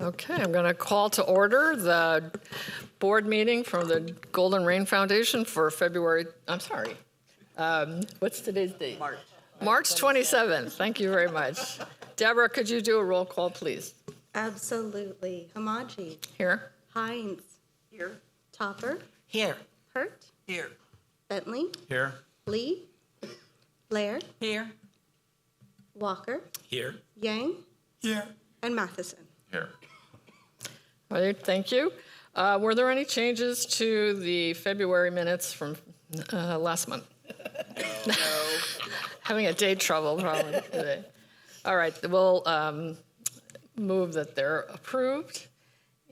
Okay, I'm going to call to order the board meeting from the Golden Rain Foundation for February, I'm sorry, what's today's date? March 27th. Thank you very much. Deborah, could you do a roll call, please? Absolutely. Hamaji. Here. Hines. Here. Topper. Here. Hurt. Here. Bentley. Here. Lee. Blair. Here. Walker. Here. Yang. Here. And Matheson. Here. All right, thank you. Were there any changes to the February minutes from last month? No. Having a date trouble probably today. All right, we'll move that they're approved.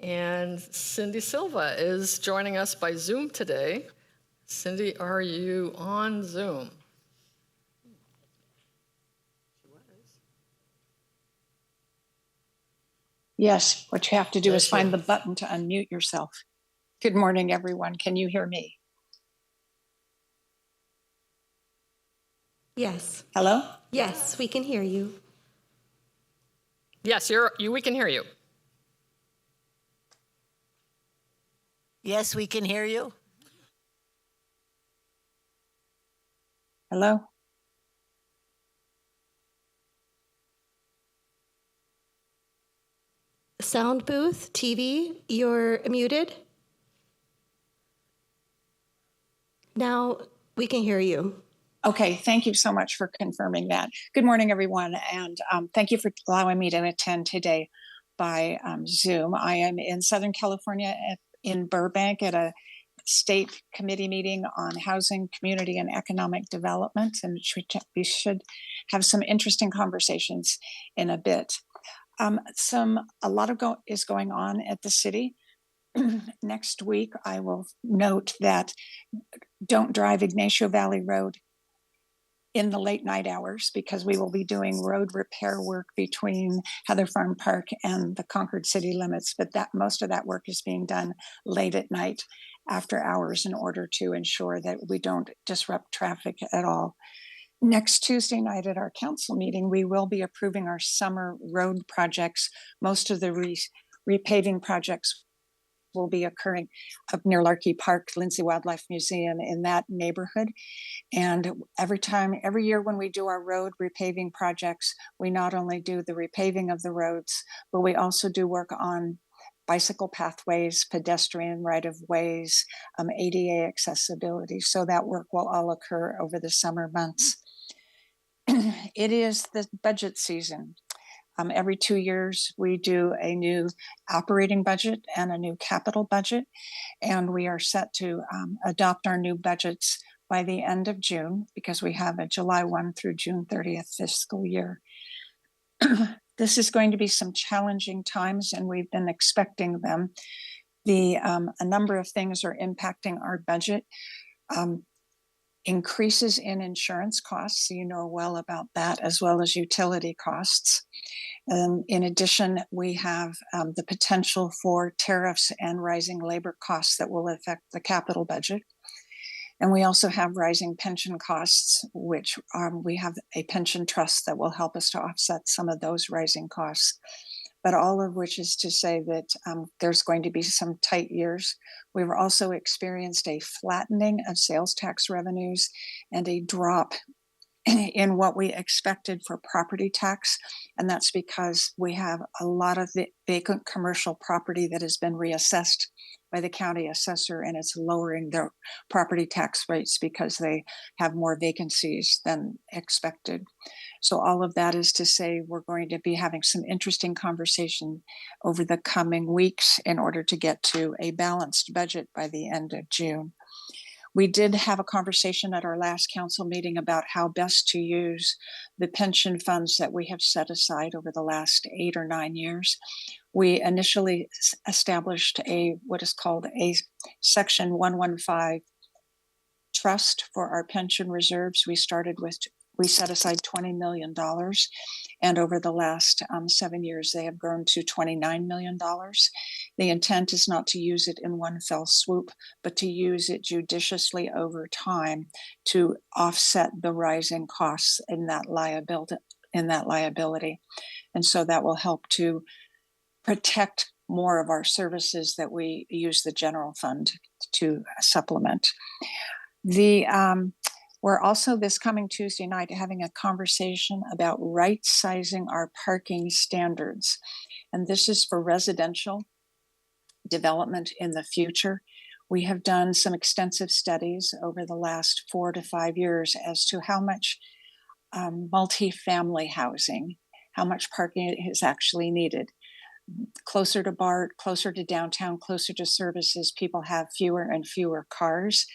And Cindy Silva is joining us by Zoom today. Cindy, are you on Zoom? Yes, what you have to do is find the button to unmute yourself. Good morning, everyone. Can you hear me? Yes. Hello? Yes, we can hear you. Yes, we can hear you. Yes, we can hear you. Hello? Sound booth, TV, you're muted. Now we can hear you. Okay, thank you so much for confirming that. Good morning, everyone, and thank you for allowing me to attend today by Zoom. I am in Southern California in Burbank at a state committee meeting on housing, community, and economic development, and we should have some interesting conversations in a bit. A lot is going on at the city. Next week, I will note that don't drive Ignacio Valley Road in the late night hours because we will be doing road repair work between Heather Farm Park and the Concord city limits, but that most of that work is being done late at night after hours in order to ensure that we don't disrupt traffic at all. Next Tuesday night at our council meeting, we will be approving our summer road projects. Most of the repaving projects will be occurring up near Larkey Park, Lindsay Wildlife Museum in that neighborhood. And every year when we do our road repaving projects, we not only do the repaving of the roads, but we also do work on bicycle pathways, pedestrian right-of-ways, ADA accessibility. So that work will all occur over the summer months. It is the budget season. Every 2 years, we do a new operating budget and a new capital budget, and we are set to adopt our new budgets by the end of June because we have a July 1 through June 30th fiscal year. This is going to be some challenging times, and we've been expecting them. A number of things are impacting our budget. Increases in insurance costs, you know well about that, as well as utility costs. In addition, we have the potential for tariffs and rising labor costs that will affect the capital budget. And we also have rising pension costs, which we have a pension trust that will help us to offset some of those rising costs. But all of which is to say that there's going to be some tight years. We've also experienced a flattening of sales tax revenues and a drop in what we expected for property tax. And that's because we have a lot of the vacant commercial property that has been reassessed by the county assessor, and it's lowering their property tax rates because they have more vacancies than expected. So all of that is to say we're going to be having some interesting conversation over the coming weeks in order to get to a balanced budget by the end of June. We did have a conversation at our last council meeting about how best to use the pension funds that we have set aside over the last 8 or 9 years. We initially established what is called a Section 115 trust for our pension reserves. We set aside $20 million, and over the last 7 years, they have grown to $29 million. The intent is not to use it in one fell swoop, but to use it judiciously over time to offset the rising costs in that liability. And so that will help to protect more of our services that we use the general fund to supplement. We're also this coming Tuesday night having a conversation about right sizing our parking standards. And this is for residential development in the future. We have done some extensive studies over the last 4 to 5 years as to how much multifamily housing, how much parking is actually needed. Closer to BART, closer to downtown, closer to services, people have fewer and fewer cars.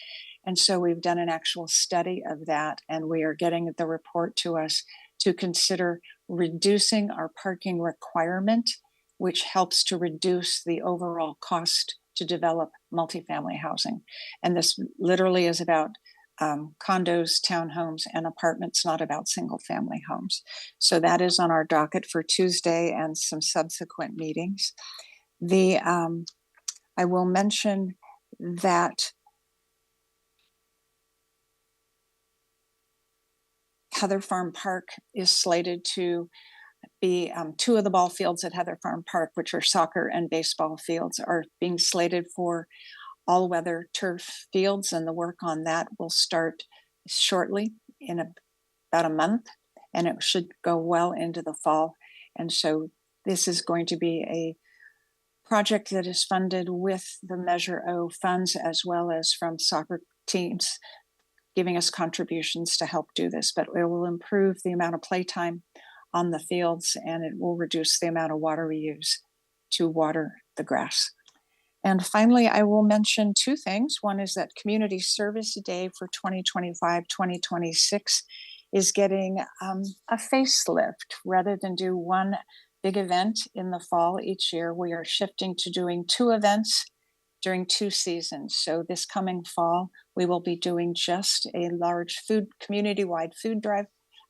And so we've done an actual study of that, and we are getting the report to us to consider reducing our parking requirement, which helps to reduce the overall cost to develop multifamily housing. And this literally is about condos, townhomes, and apartments, not about single family homes. So that is on our docket for Tuesday and some subsequent meetings. I will mention that Heather Farm Park is slated to be 2 of the ball fields at Heather Farm Park, which are soccer and baseball fields, are being slated for all-weather turf fields, and the work on that will start shortly in about a month, and it should go well into the fall. And so this is going to be a project that is funded with the Measure O funds as well as from soccer teams giving us contributions to help do this. But it will improve the amount of playtime on the fields, and it will reduce the amount of water we use to water the grass. And finally, I will mention 2 things. One is that Community Service Day for 2025-2026 is getting a facelift. Rather than do one big event in the fall each year, we are shifting to doing 2 events during 2 seasons. So this coming fall, we will be doing just a large community-wide food drive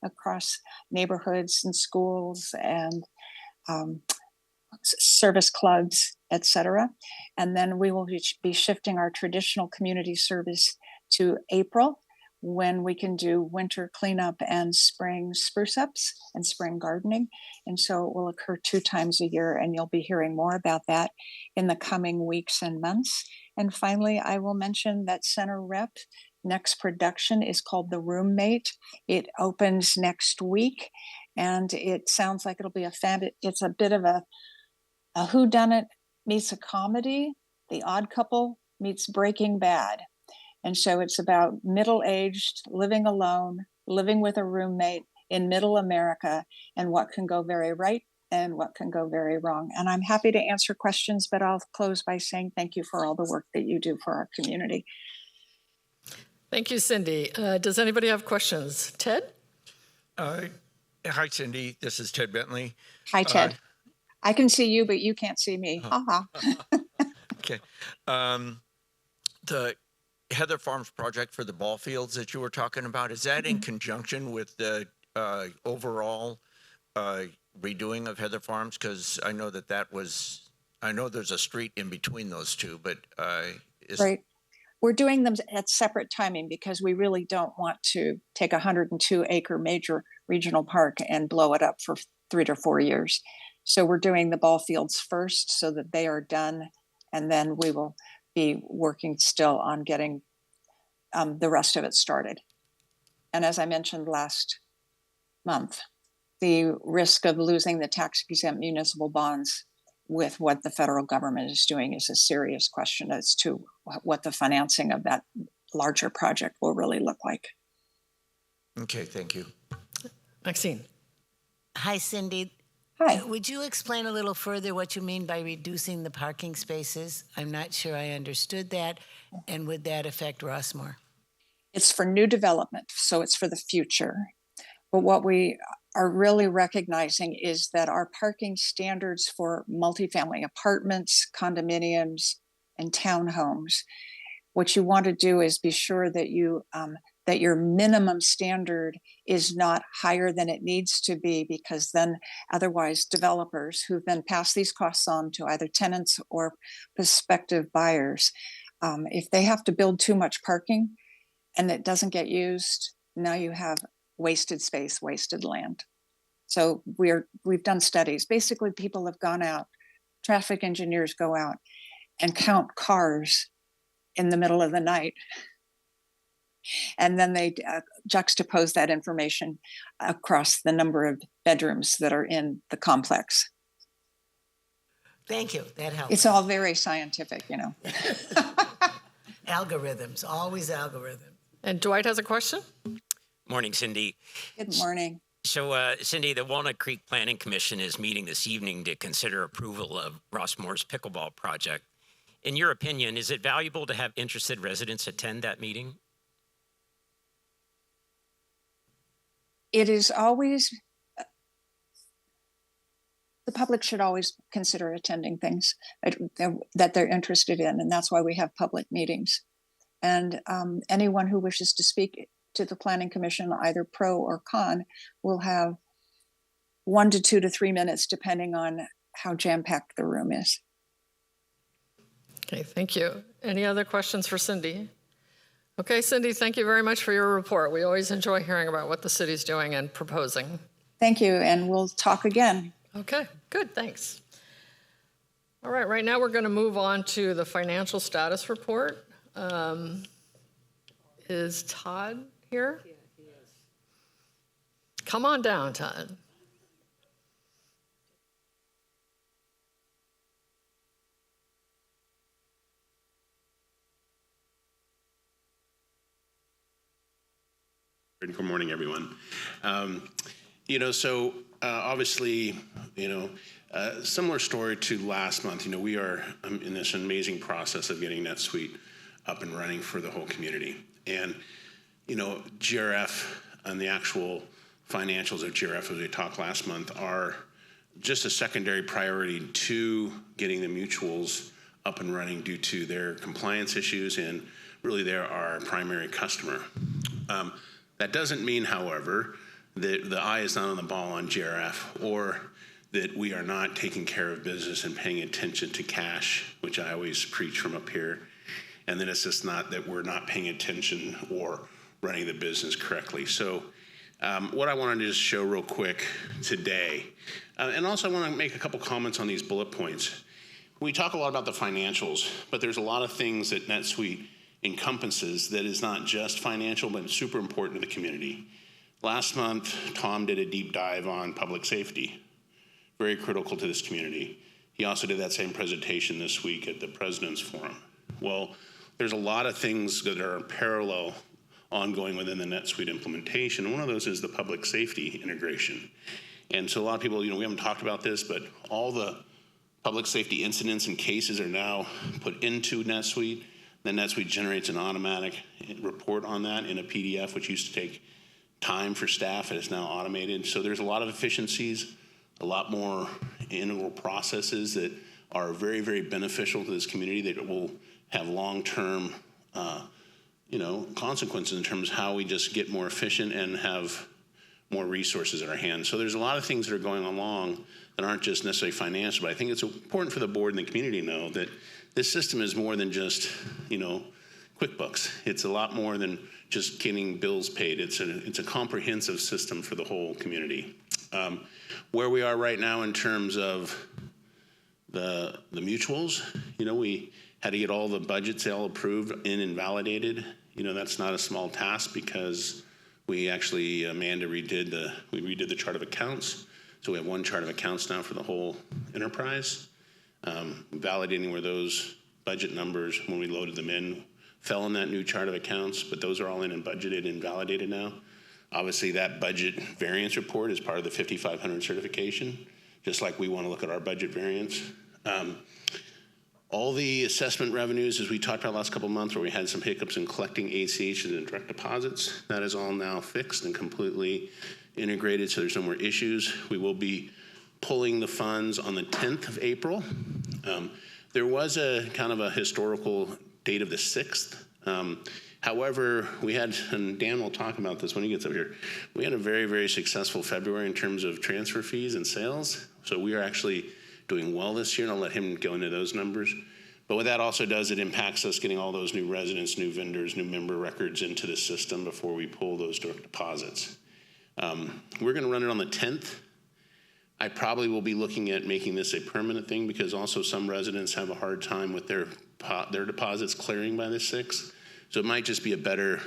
across neighborhoods and schools and service clubs, etc. And then we will be shifting our traditional community service to April, when we can do winter cleanup and spring spruce ups and spring gardening. And so it will occur 2 times a year, and you'll be hearing more about that in the coming weeks and months. And finally, I will mention that Center Rep next production is called The Roommate. It opens next week, and it sounds like it'll be it's a bit of a whodunit meets a comedy. The Odd Couple meets Breaking Bad. And so it's about middle-aged, living alone, living with a roommate in middle America, and what can go very right and what can go very wrong. And I'm happy to answer questions, but I'll close by saying thank you for all the work that you do for our community. Thank you, Cindy. Does anybody have questions? Ted? Hi, Cindy. This is Ted Bentley. Hi, Ted. I can see you, but you can't see me. Okay. The Heather Farms project for the ball fields that you were talking about, is that in conjunction with the overall redoing of Heather Farms? Because I know I know there's a street in between those 2, but right. We're doing them at separate timing because we really don't want to take a 102-acre major regional park and blow it up for 3 to 4 years. So we're doing the ball fields first so that they are done, and then we will be working still on getting the rest of it started. And as I mentioned last month, the risk of losing the tax-exempt municipal bonds with what the federal government is doing is a serious question as to what the financing of that larger project will really look like. Okay, thank you. Maxine? Hi, Cindy. Hi. Would you explain a little further what you mean by reducing the parking spaces? I'm not sure I understood that. And would that affect Rossmore? It's for new development, so it's for the future. But what we are really recognizing is that our parking standards for multifamily apartments, condominiums, and townhomes, what you want to do is be sure that that your minimum standard is not higher than it needs to be, because then otherwise developers who then pass these costs on to either tenants or prospective buyers, if they have to build too much parking and it doesn't get used, now you have wasted space, wasted land. So we've done studies. Basically, people have gone out traffic engineers go out and count cars in the middle of the night. And then they juxtapose that information across the number of bedrooms that are in the complex. Thank you. That helps. It's all very scientific, you know. Algorithms, always algorithms. And Dwight has a question? Morning, Cindy. Good morning. So, Cindy, the Walnut Creek Planning Commission is meeting this evening to consider approval of Rossmore's pickleball project. In your opinion, is it valuable to have interested residents attend that meeting? It is always, the public should always consider attending things that they're interested in, and that's why we have public meetings. And anyone who wishes to speak to the Planning Commission, either pro or con, will have 1 to 2 to 3 minutes, depending on how jam-packed the room is. Okay, thank you. Any other questions for Cindy? Okay, Cindy, thank you very much for your report. We always enjoy hearing about what the city's doing and proposing. Thank you, and we'll talk again. Okay, good, thanks. All right, right now we're going to move on to the financial status report. Is Todd here? Yeah, he is. Come on down, Todd. Good morning, everyone. Obviously, similar story to last month. We are in this amazing process of getting NetSuite up and running for the whole community. And, GRF and the actual financials of GRF, as we talked last month, are just a secondary priority to getting the mutuals up and running due to their compliance issues, and really they're our primary customer. That doesn't mean, however, that the eye is not on the ball on GRF, or that we are not taking care of business and paying attention to cash, which I always preach from up here. And then it's just not that we're not paying attention or running the business correctly. So what I wanted to just show real quick today, and also I want to make a couple comments on these bullet points. We talk a lot about the financials, but there's a lot of things that NetSuite encompasses that is not just financial, but super important to the community. Last month, Tom did a deep dive on public safety, very critical to this community. He also did that same presentation this week at the President's Forum. Well, there's a lot of things that are parallel ongoing within the NetSuite implementation. One of those is the public safety integration. And so a lot of people, we haven't talked about this, but all the public safety incidents and cases are now put into NetSuite. Then NetSuite generates an automatic report on that in a PDF, which used to take time for staff, and it's now automated. So there's a lot of efficiencies, a lot more integral processes that are very, very beneficial to this community that will have long-term, consequences in terms of how we just get more efficient and have more resources at our hands. So there's a lot of things that are going along that aren't just necessarily financial, but I think it's important for the board and the community to know that this system is more than just, QuickBooks. It's a lot more than just getting bills paid. It's a comprehensive system for the whole community. Where we are right now in terms of the mutuals, we had to get all the budgets all approved and validated. That's not a small task because we actually, Amanda redid the chart of accounts. So we have one chart of accounts now for the whole enterprise. Validating where those budget numbers, when we loaded them in, fell in that new chart of accounts, but those are all in and budgeted and validated now. Obviously, that budget variance report is part of the 5500 certification, just like we want to look at our budget variance. All the assessment revenues, as we talked about last couple of months, where we had some hiccups in collecting ACH and direct deposits, that is all now fixed and completely integrated, so there's no more issues. We will be pulling the funds on the 10th of April. There was a kind of a historical date of the 6th. However, we had, and Dan will talk about this when he gets up here, we had a very, very successful February in terms of transfer fees and sales. So we are actually doing well this year, and I'll let him go into those numbers. But what that also does, it impacts us getting all those new residents, new vendors, new member records into the system before we pull those direct deposits. We're going to run it on the 10th. I probably will be looking at making this a permanent thing because also some residents have a hard time with their deposits clearing by the 6th. So it might just be a better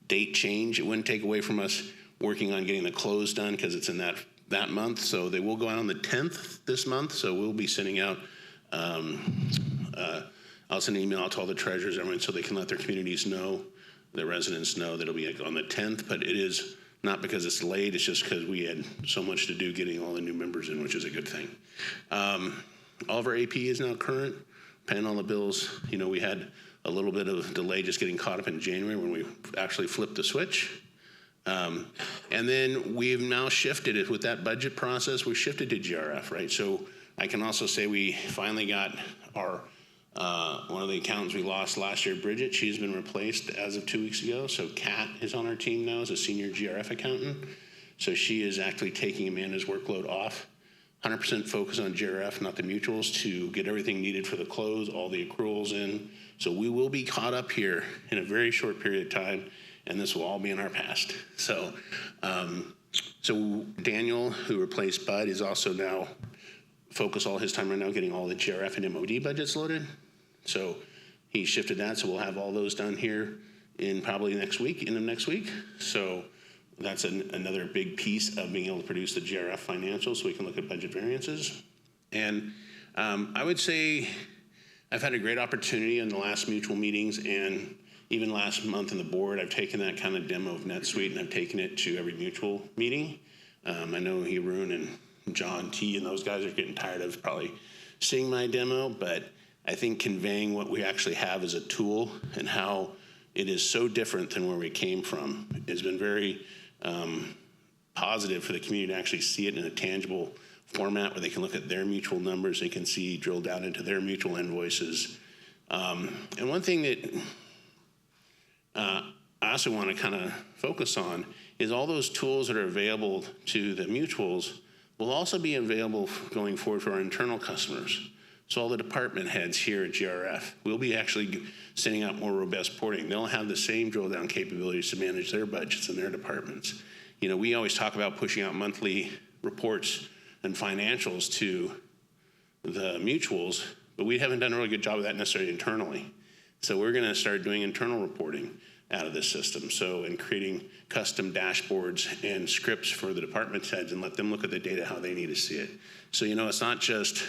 date change. It wouldn't take away from us working on getting the close done because it's in that month. So they will go out on the 10th this month. So we'll be sending out, I'll send an email out to all the treasurers, everyone, so they can let their communities know, their residents know that it'll be on the 10th. But it is not because it's late, it's just because we had so much to do getting all the new members in, which is a good thing. All of our AP is now current, paying all the bills. You know, we had a little bit of delay just getting caught up in January when we actually flipped the switch. And then we've now shifted it with that budget process, we shifted to GRF, right? So I can also say we finally got our, one of the accountants we lost last year, Bridget, she's been replaced as of 2 weeks ago. So Kat is on our team now as a senior GRF accountant. So she is actually taking Amanda's workload off. 100% focus on GRF, not the mutuals, to get everything needed for the close, all the accruals in. So we will be caught up here in a very short period of time, and this will all be in our past. So, so Daniel, who replaced Bud, is also now focused all his time right now getting all the GRF and MOD budgets loaded. So he shifted that, so we'll have all those done here in probably next week, end of next week. So that's another big piece of being able to produce the GRF financials so we can look at budget variances. And I would say I've had a great opportunity in the last mutual meetings and even last month in the board. I've taken that kind of demo of NetSuite and I've taken it to every mutual meeting. I know Haroon and John T and those guys are getting tired of probably seeing my demo, but I think conveying what we actually have as a tool and how it is so different than where we came from has been very positive for the community to actually see it in a tangible format where they can look at their mutual numbers, they can see, drill down into their mutual invoices. And one thing that I also want to kind of focus on is all those tools that are available to the mutuals will also be available going forward for our internal customers. So all the department heads here at GRF will be actually sending out more robust reporting. They'll have the same drill down capabilities to manage their budgets and their departments. You know, we always talk about pushing out monthly reports and financials to the mutuals, but we haven't done a really good job of that necessarily internally. So we're gonna start doing internal reporting out of this system. So in creating custom dashboards and scripts for the department heads and let them look at the data how they need to see it. So, you know, it's not just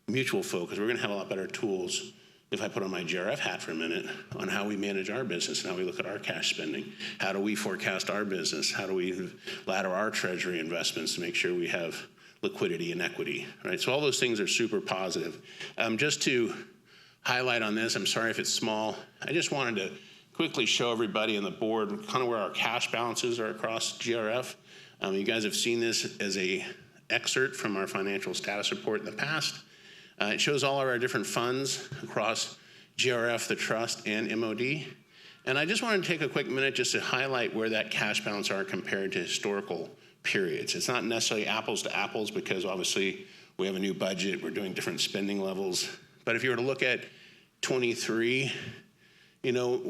mutual focus. We're gonna have a lot better tools, if I put on my GRF hat for a minute, on how we manage our business and how we look at our cash spending. How do we forecast our business? How do we ladder our treasury investments to make sure we have liquidity and equity, right? So all those things are super positive. Just to highlight on this, I'm sorry if it's small, I just wanted to quickly show everybody on the board kind of where our cash balances are across GRF. You guys have seen this as a excerpt from our financial status report in the past. It shows all of our different funds across GRF, the trust, and MOD. And I just wanted to take a quick minute just to highlight where that cash balance are compared to historical periods. It's not necessarily apples to apples because obviously we have a new budget, we're doing different spending levels. But if you were to look at 23, you know,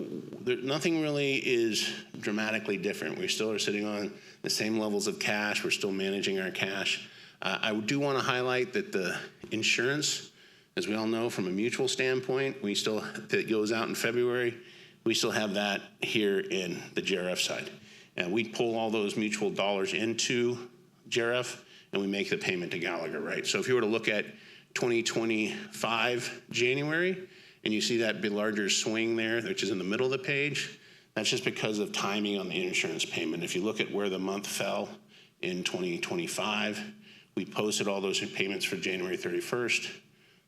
nothing really is dramatically different. We still are sitting on the same levels of cash, we're still managing our cash. I do want to highlight that the insurance, as we all know from a mutual standpoint, that goes out in February, we still have that here in the GRF side. And we pull all those mutual dollars into GRF and we make the payment to Gallagher, right? So if you were to look at 2025 January and you see that big larger swing there, which is in the middle of the page, that's just because of timing on the insurance payment. If you look at where the month fell in 2025, we posted all those payments for January 31st.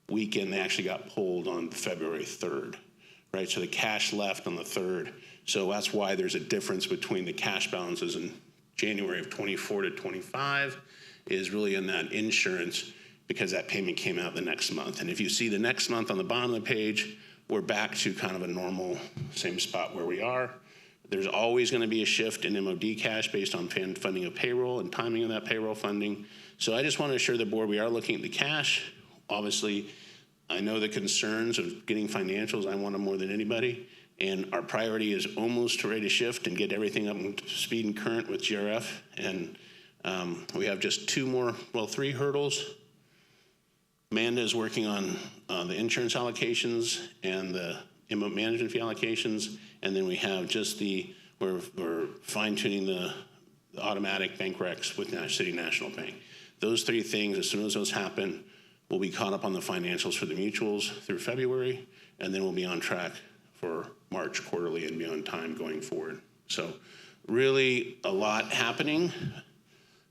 Weekend, they actually got pulled on February 3rd, right? So the cash left on the 3rd. So that's why there's a difference between the cash balances in January of 24 to 25 is really in that insurance because that payment came out the next month. And if you see the next month on the bottom of the page, we're back to kind of a normal same spot where we are. There's always going to be a shift in MOD cash based on funding of payroll and timing of that payroll funding. So I just want to assure the board we are looking at the cash. Obviously, I know the concerns of getting financials. I want them more than anybody. And our priority is almost ready to shift and get everything up to speed and current with GRF. And We have just three hurdles. Amanda is working on the insurance allocations and the inmate management fee allocations, and then we have just we're fine-tuning the automatic bank recs with City National Bank. Those three things, as soon as those happen, we'll be caught up on the financials for the mutuals through February, and then we'll be on track for March quarterly and be on time going forward. So really a lot happening.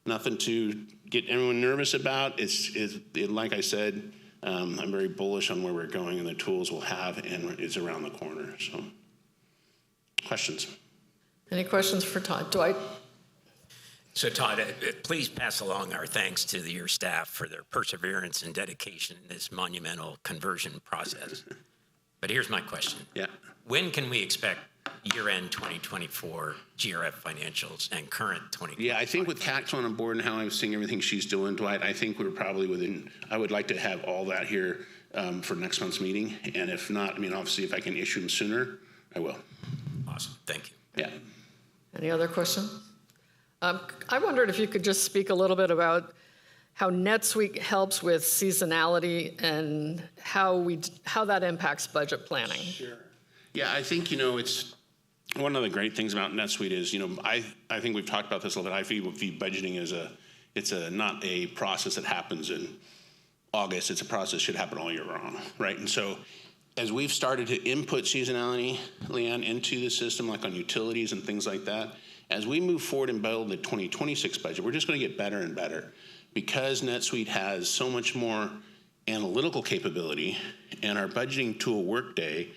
Nothing to get everyone nervous about. Like I said, I'm very bullish on where we're going and the tools we'll have, and it's around the corner. So, questions? Any questions for Todd? Dwight? So Todd, please pass along our thanks to your staff for their perseverance and dedication in this monumental conversion process. But here's my question. Yeah. When can we expect year-end 2024 GRF financials and current 2024? Yeah, I think with Kat's on board and how I'm seeing everything she's doing, Dwight, I think we're probably I would like to have all that here for next month's meeting. And if not, I mean, obviously, if I can issue them sooner, I will. Awesome. Thank you. Yeah. Any other questions? I wondered if you could just speak a little bit about how NetSuite helps with seasonality and how that impacts budget planning. Sure. Yeah, I think, it's one of the great things about NetSuite is, I think we've talked about this a little bit. I view budgeting as it's not a process that happens in August. It's a process that should happen all year round, right? And so as we've started to input seasonality, Leanne, into the system, like on utilities and things like that, as we move forward and build the 2026 budget, we're just going to get better and better because NetSuite has so much more analytical capability and our budgeting tool Workday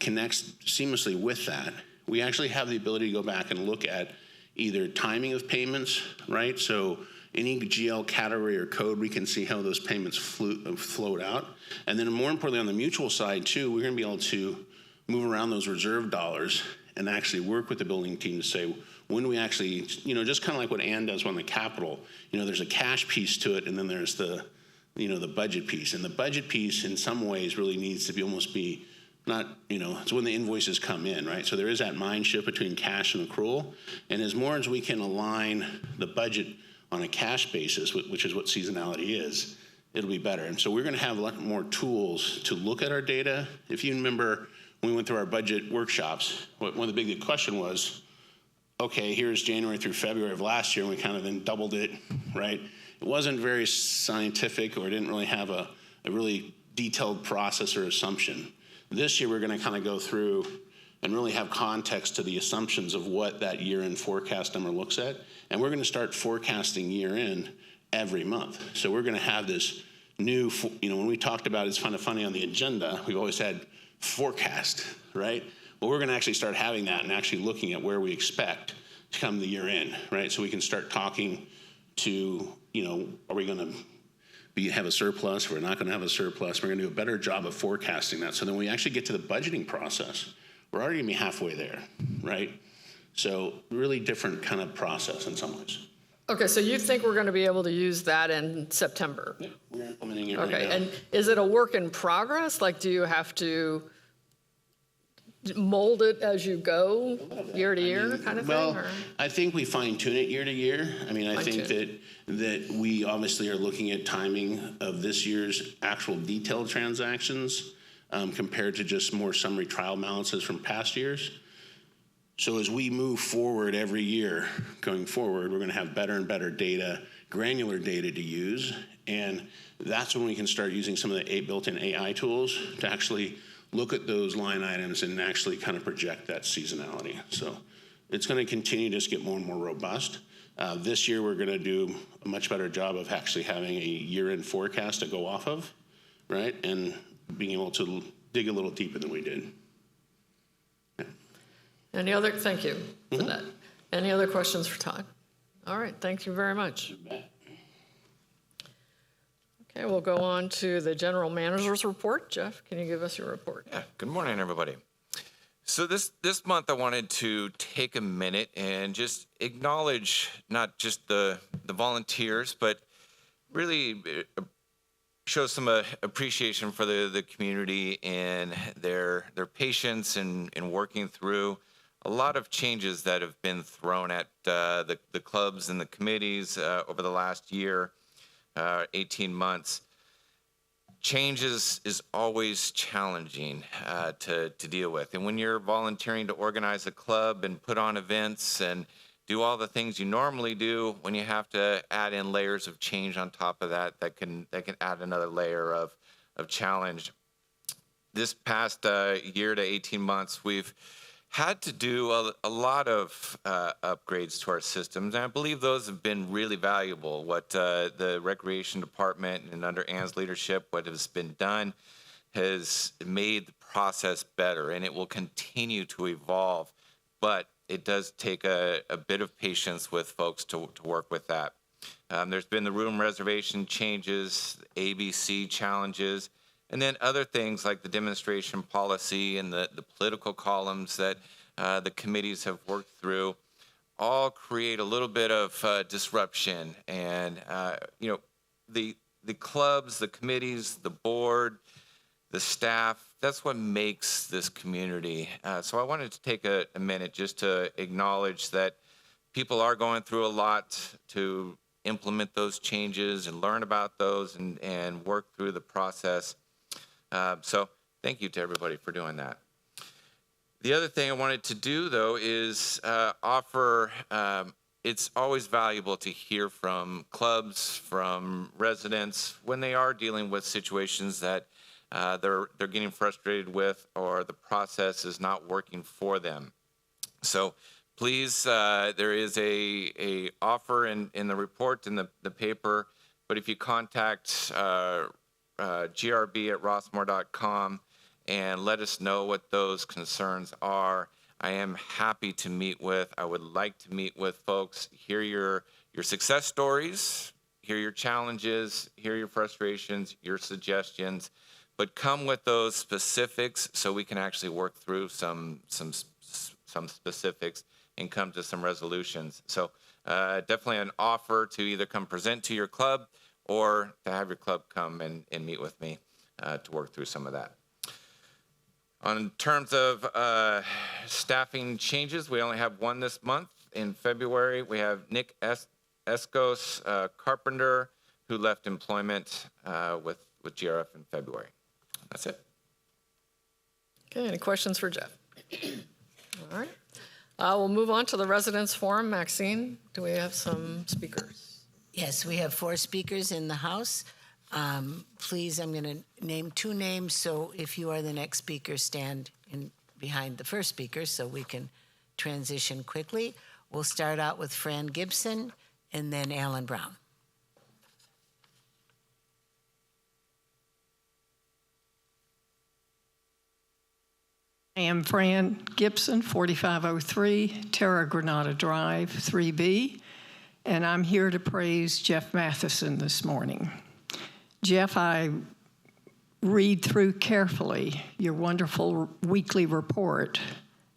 connects seamlessly with that. We actually have the ability to go back and look at either timing of payments, right? So any GL category or code, we can see how those payments flowed out. And then more importantly, on the mutual side too, we're going to be able to move around those reserve dollars and actually work with the building team to say, when we actually, just kind of like what Ann does on the capital, there's a cash piece to it, and then there's the budget piece. And the budget piece in some ways really needs to almost be not, it's when the invoices come in, right? So there is that mind shift between cash and accrual. And as more as we can align the budget on a cash basis, which is what seasonality is, it'll be better. And so we're going to have a lot more tools to look at our data. If you remember, when we went through our budget workshops, one of the big question was, okay, here's January through February of last year, and we kind of then doubled it, right? It wasn't very scientific, or didn't really have a really detailed process or assumption. This year, we're going to kind of go through and really have context to the assumptions of what that year-end forecast number looks at. And we're going to start forecasting year-end every month. So we're going to have this new, when we talked about it's kind of funny on the agenda, we've always had forecast, right? Well, we're going to actually start having that and actually looking at where we expect to come the year in, right? So we can start talking to, are we going to have a surplus? We're not going to have a surplus. We're going to do a better job of forecasting that. So then when we actually get to the budgeting process, we're already going to be halfway there, right? So really different kind of process in some ways. Okay, so you think we're going to be able to use that in September? Yeah, we're implementing it right now. Okay, and is it a work in progress? Like, do you have to mold it as you go year to year kind of thing? Or? I think we fine tune it year to year. I mean, I think that we obviously are looking at timing of this year's actual detailed transactions compared to just more summary trial balances from past years. So as we move forward every year going forward, we're going to have better and better data, granular data to use. And that's when we can start using some of the built-in AI tools to actually look at those line items and actually kind of project that seasonality. So it's going to continue to just get more and more robust. This year, we're going to do a much better job of actually having a year-end forecast to go off of, right? And being able to dig a little deeper than we did. Yeah. Thank you for that. Any other questions for Todd? All right, thank you very much. Okay, we'll go on to the general manager's report. Jeff, can you give us your report? Yeah, good morning, everybody. So this month, I wanted to take a minute and just acknowledge not just the volunteers, but really show some appreciation for the community and their patience in working through a lot of changes that have been thrown at the clubs and the committees over the last year, 18 months. Change is always challenging to deal with. And when you're volunteering to organize a club and put on events and do all the things you normally do, when you have to add in layers of change on top of that, that can add another layer of challenge. This past year to 18 months, we've had to do a lot of upgrades to our systems, and I believe those have been really valuable. What the Recreation Department and under Ann's leadership, what has been done has made the process better, and it will continue to evolve, but it does take a bit of patience with folks to work with that. There's been the room reservation changes, ABC challenges, and then other things like the demonstration policy and the political columns that the committees have worked through all create a little bit of disruption. And, the clubs, the committees, the board, the staff, that's what makes this community. So I wanted to take a minute just to acknowledge that people are going through a lot to implement those changes and learn about those and work through the process. So thank you to everybody for doing that. The other thing I wanted to do, though, is offer, it's always valuable to hear from clubs, from residents, when they are dealing with situations that they're getting frustrated with or the process is not working for them. So please, there is a offer in the report in the paper, but if you contact grb@rossmore.com and let us know what those concerns are. I am happy to meet with. I would like to meet with folks, hear your success stories, hear your challenges, hear your frustrations, your suggestions, but come with those specifics so we can actually work through some specifics and come to some resolutions. So definitely an offer to either come present to your club or to have your club come and meet with me to work through some of that. On terms of staffing changes, we only have one this month. In February, we have Nick Escos Carpenter, who left employment with GRF in February. That's it. Okay, any questions for Jeff? All right. We'll move on to the residents forum. Maxine, do we have some speakers? Yes, we have 4 speakers in the House. Please, I'm going to name 2 names, so if you are the next speaker, stand behind the first speaker so we can transition quickly. We'll start out with Fran Gibson and then Alan Brown. I am Fran Gibson, 4503 Terra Granada Drive, 3B, and I'm here to praise Jeff Matheson this morning. Jeff, I read through carefully your wonderful weekly report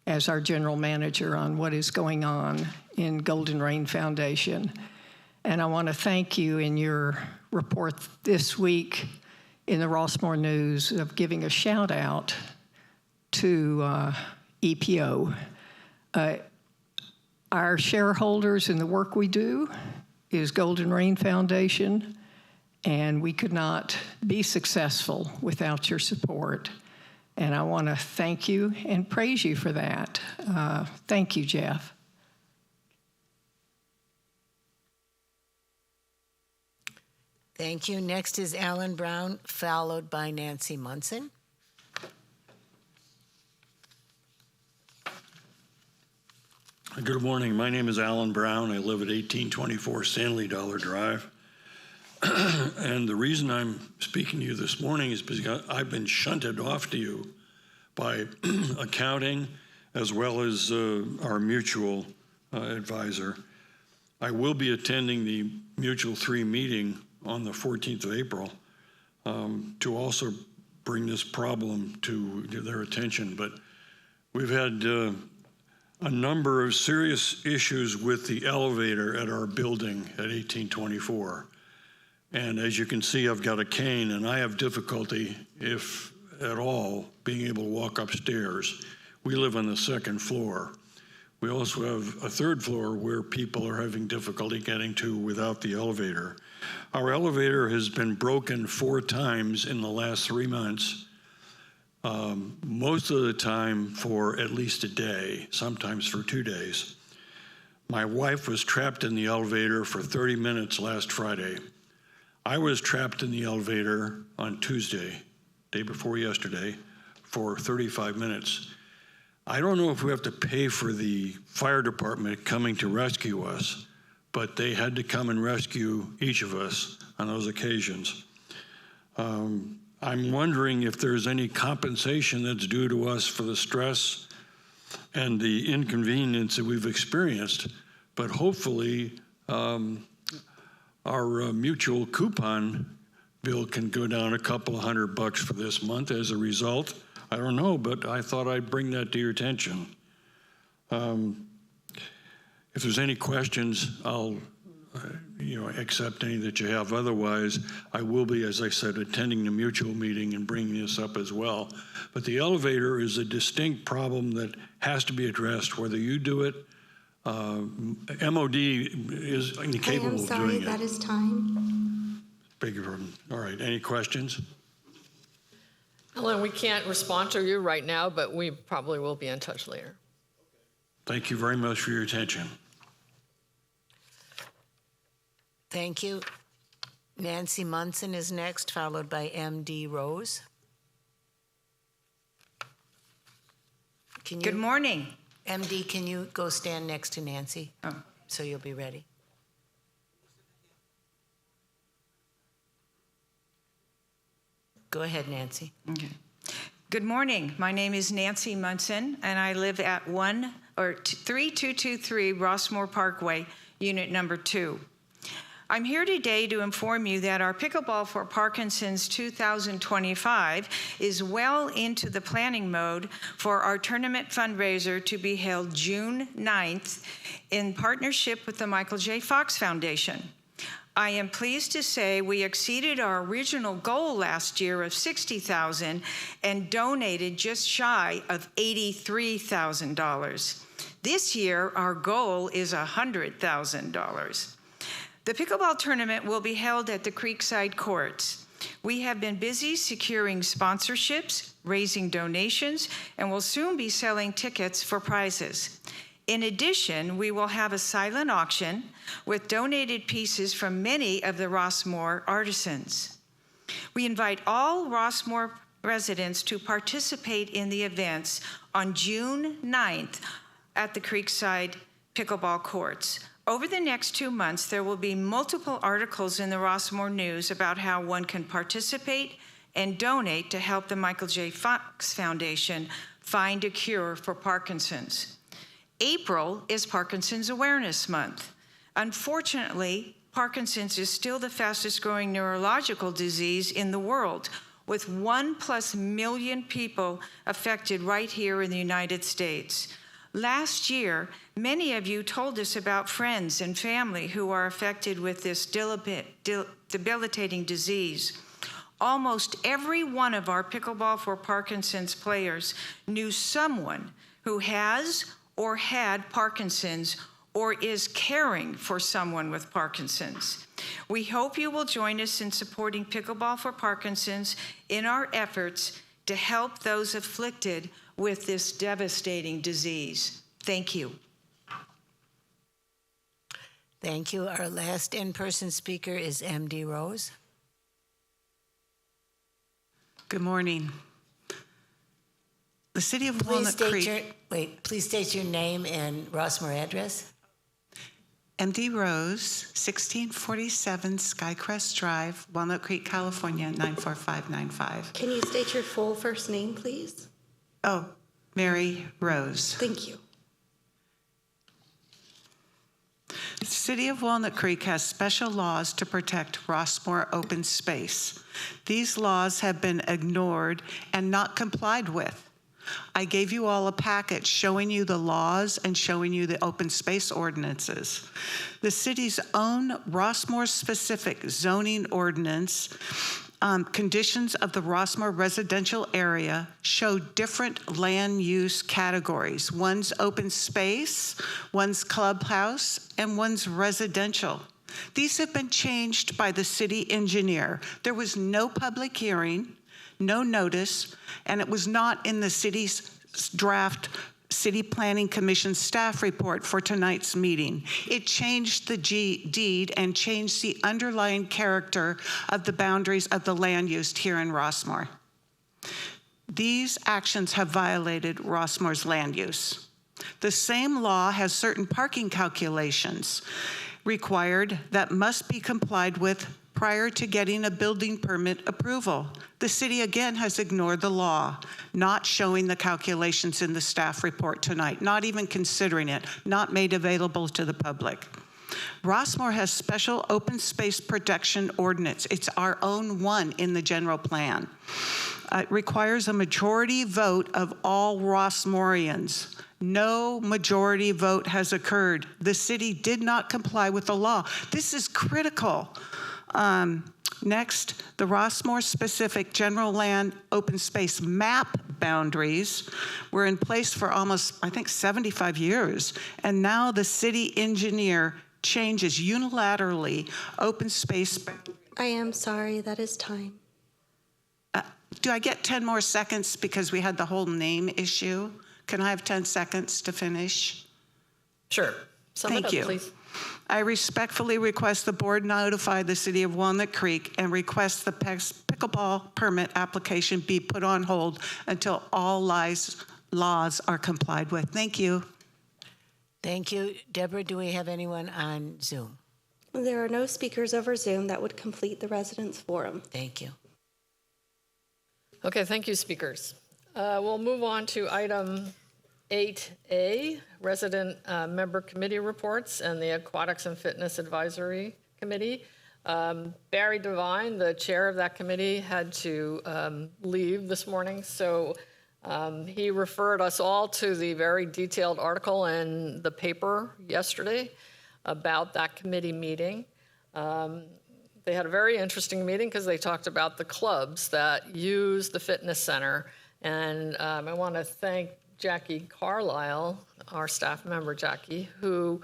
as our general manager on what is going on in Golden Rain Foundation. And I want to thank you in your report this week in the Rossmore News of giving a shout out to EPO. Our shareholders in the work we do is Golden Rain Foundation, and we could not be successful without your support. And I want to thank you and praise you for that. Thank you, Jeff. Thank you. Next is Alan Brown, followed by Nancy Munson. Good morning. My name is Alan Brown. I live at 1824 Stanley Dollar Drive. And the reason I'm speaking to you this morning is because I've been shunted off to you by accounting as well as our mutual advisor. I will be attending the Mutual 3 meeting on the 14th of April to also bring this problem to their attention. But we've had a number of serious issues with the elevator at our building at 1824. And as you can see, I've got a cane and I have difficulty, if at all, being able to walk upstairs. We live on the 2nd floor. We also have a third floor where people are having difficulty getting to without the elevator. Our elevator has been broken 4 times in the last 3 months, most of the time for at least a day, sometimes for 2 days. My wife was trapped in the elevator for 30 minutes last Friday. I was trapped in the elevator on Tuesday, day before yesterday, for 35 minutes. I don't know if we have to pay for the fire department coming to rescue us, but they had to come and rescue each of us on those occasions. I'm wondering if there's any compensation that's due to us for the stress and the inconvenience that we've experienced, but hopefully our mutual coupon bill can go down a couple of $100 for this month as a result. I don't know, but I thought I'd bring that to your attention. If there's any questions, I'll accept any that you have. Otherwise, I will be, as I said, attending the mutual meeting and bringing this up as well. But the elevator is a distinct problem that has to be addressed, whether you do it. MOD is incapable of doing it. I am sorry, that is time. Beg your pardon. All right, any questions? Ellen, we can't respond to you right now, but we probably will be in touch later. Thank you very much for your attention. Thank you. Nancy Munson is next, followed by M.D. Rose. Good morning. M.D., can you go stand next to Nancy? Oh. So you'll be ready. Go ahead, Nancy. Okay. Good morning. My name is Nancy Munson, and I live at 3223 Rossmore Parkway, Unit Number 2. I'm here today to inform you that our Pickleball for Parkinson's 2025 is well into the planning mode for our tournament fundraiser to be held June 9th in partnership with the Michael J. Fox Foundation. I am pleased to say we exceeded our original goal last year of $60,000 and donated just shy of $83,000. This year, our goal is $100,000. The pickleball tournament will be held at the Creekside Courts. We have been busy securing sponsorships, raising donations, and will soon be selling tickets for prizes. In addition, we will have a silent auction with donated pieces from many of the Rossmore artisans. We invite all Rossmore residents to participate in the events on June 9th at the Creekside Pickleball Courts. Over the next 2 months, there will be multiple articles in the Rossmore News about how one can participate and donate to help the Michael J. Fox Foundation find a cure for Parkinson's. April is Parkinson's Awareness Month. Unfortunately, Parkinson's is still the fastest growing neurological disease in the world, with 1+ million people affected right here in the United States. Last year, many of you told us about friends and family who are affected with this debilitating disease. Almost every one of our Pickleball for Parkinson's players knew someone who has or had Parkinson's or is caring for someone with Parkinson's. We hope you will join us in supporting Pickleball for Parkinson's in our efforts to help those afflicted with this devastating disease. Thank you. Thank you. Our last in-person speaker is M.D. Rose. Good morning. The City of Walnut Creek. Please state your name and Rossmore address. M.D. Rose, 1647 Skycrest Drive, Walnut Creek, California, 94595. Can you state your full first name, please? Oh, Mary Rose. Thank you. The City of Walnut Creek has special laws to protect Rossmore open space. These laws have been ignored and not complied with. I gave you all a package showing you the laws and showing you the open space ordinances. The city's own Rossmore-specific zoning ordinance conditions of the Rossmore residential area show different land use categories. One's open space, one's clubhouse, and one's residential. These have been changed by the city engineer. There was no public hearing, no notice, and it was not in the city's draft City Planning Commission staff report for tonight's meeting. It changed the deed and changed the underlying character of the boundaries of the land used here in Rossmore. These actions have violated Rossmore's land use. The same law has certain parking calculations required that must be complied with prior to getting a building permit approval. The city again has ignored the law, not showing the calculations in the staff report tonight, not even considering it, not made available to the public. Rossmore has special open space protection ordinance. It's our own one in the general plan. It requires a majority vote of all Rossmorians. No majority vote has occurred. The city did not comply with the law. This is critical. Next, the Rossmore specific general land open space map boundaries were in place for almost, I think, 75 years. And now the city engineer changes unilaterally open space. I am sorry, that is time. Do I get 10 more seconds because we had the whole name issue? Can I have 10 seconds to finish? Sure. Sum it Thank up, you. please. I respectfully request the board notify the city of Walnut Creek and request the pickleball permit application be put on hold until all laws are complied with. Thank you. Thank you. Deborah, do we have anyone on Zoom? There are no speakers over Zoom. That would complete the residents' forum. Thank you. Okay, thank you, speakers. We'll move on to item 8A, resident member committee reports and the Aquatics and Fitness Advisory Committee. Barry Devine, the chair of that committee, had to leave this morning, so he referred us all to the very detailed article in the paper yesterday about that committee meeting. They had a very interesting meeting because they talked about the clubs that use the fitness center. And I want to thank Jackie Carlisle, our staff member, Jackie, who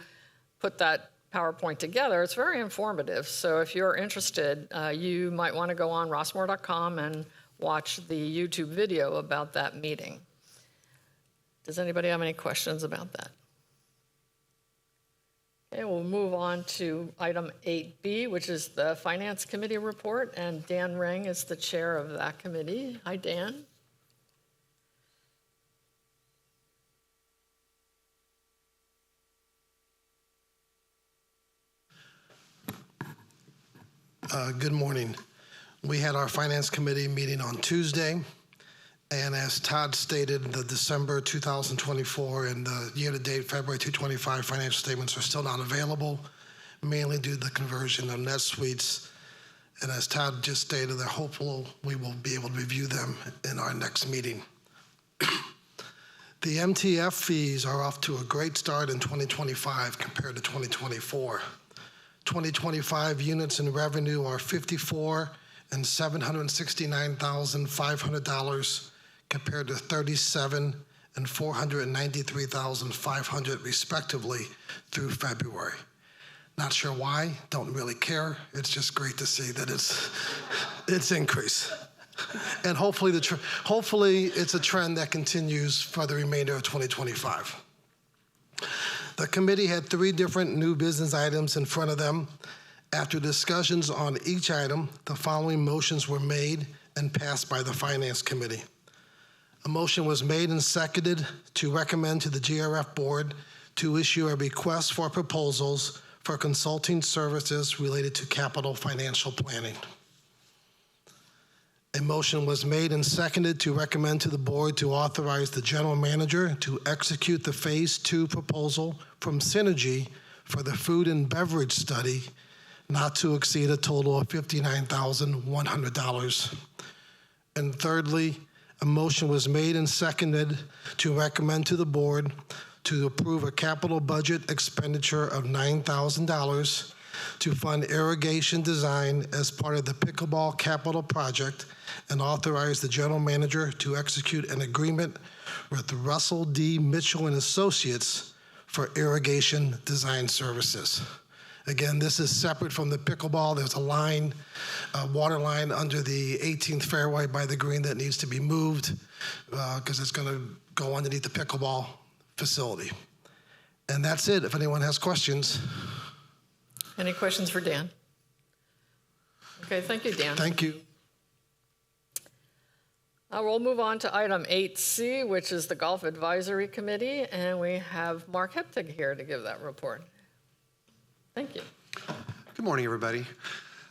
put that PowerPoint together. It's very informative. So if you're interested, you might want to go on rossmore.com and watch the YouTube video about that meeting. Does anybody have any questions about that? Okay, we'll move on to item 8B, which is the Finance Committee report, and Dan Ring is the chair of that committee. Hi, Dan. Good morning. We had our Finance Committee meeting on Tuesday, and as Todd stated, the December 2024 and the year-to-date February 2025 financial statements are still not available, mainly due to the conversion of NetSuites. And as Todd just stated, they're hopeful we will be able to review them in our next meeting. The MTF fees are off to a great start in 2025 compared to 2024. 2025 units in revenue are $54,000 and $769,500 compared to $37,000 and $493,500 respectively through February. Not sure why, don't really care. It's just great to see that it's increase. And hopefully it's a trend that continues for the remainder of 2025. The committee had 3 different new business items in front of them. After discussions on each item, the following motions were made and passed by the Finance Committee. A motion was made and seconded to recommend to the GRF board to issue a request for proposals for consulting services related to capital financial planning. A motion was made and seconded to recommend to the board to authorize the general manager to execute the Phase 2 proposal from Synergy for the food and beverage study, not to exceed a total of $59,100. And thirdly, a motion was made and seconded to recommend to the board to approve a capital budget expenditure of $9,000 to fund irrigation design as part of the pickleball capital project and authorize the general manager to execute an agreement with Russell D. Mitchell and Associates for irrigation design services. Again, this is separate from the pickleball. There's a line, a water line under the 18th fairway by the green that needs to be moved because it's going to go underneath the pickleball facility. And that's it, if anyone has questions. Any questions for Dan? Okay, thank you, Dan. Thank you. We'll move on to item 8C, which is the Golf Advisory Committee, and we have Mark Heptig here to give that report. Thank you. Good morning, everybody.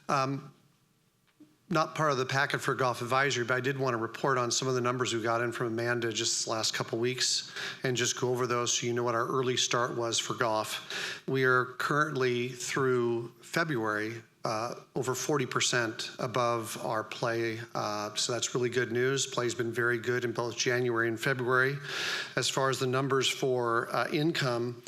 Not part of the packet for Golf Advisory, but I did want to report on some of the numbers we got in from Amanda just the last couple weeks and just go over those so you know what our early start was for golf. We are currently through February over 40% above our play, so that's really good news. Play's been very good in both January and February. As far as the numbers for income,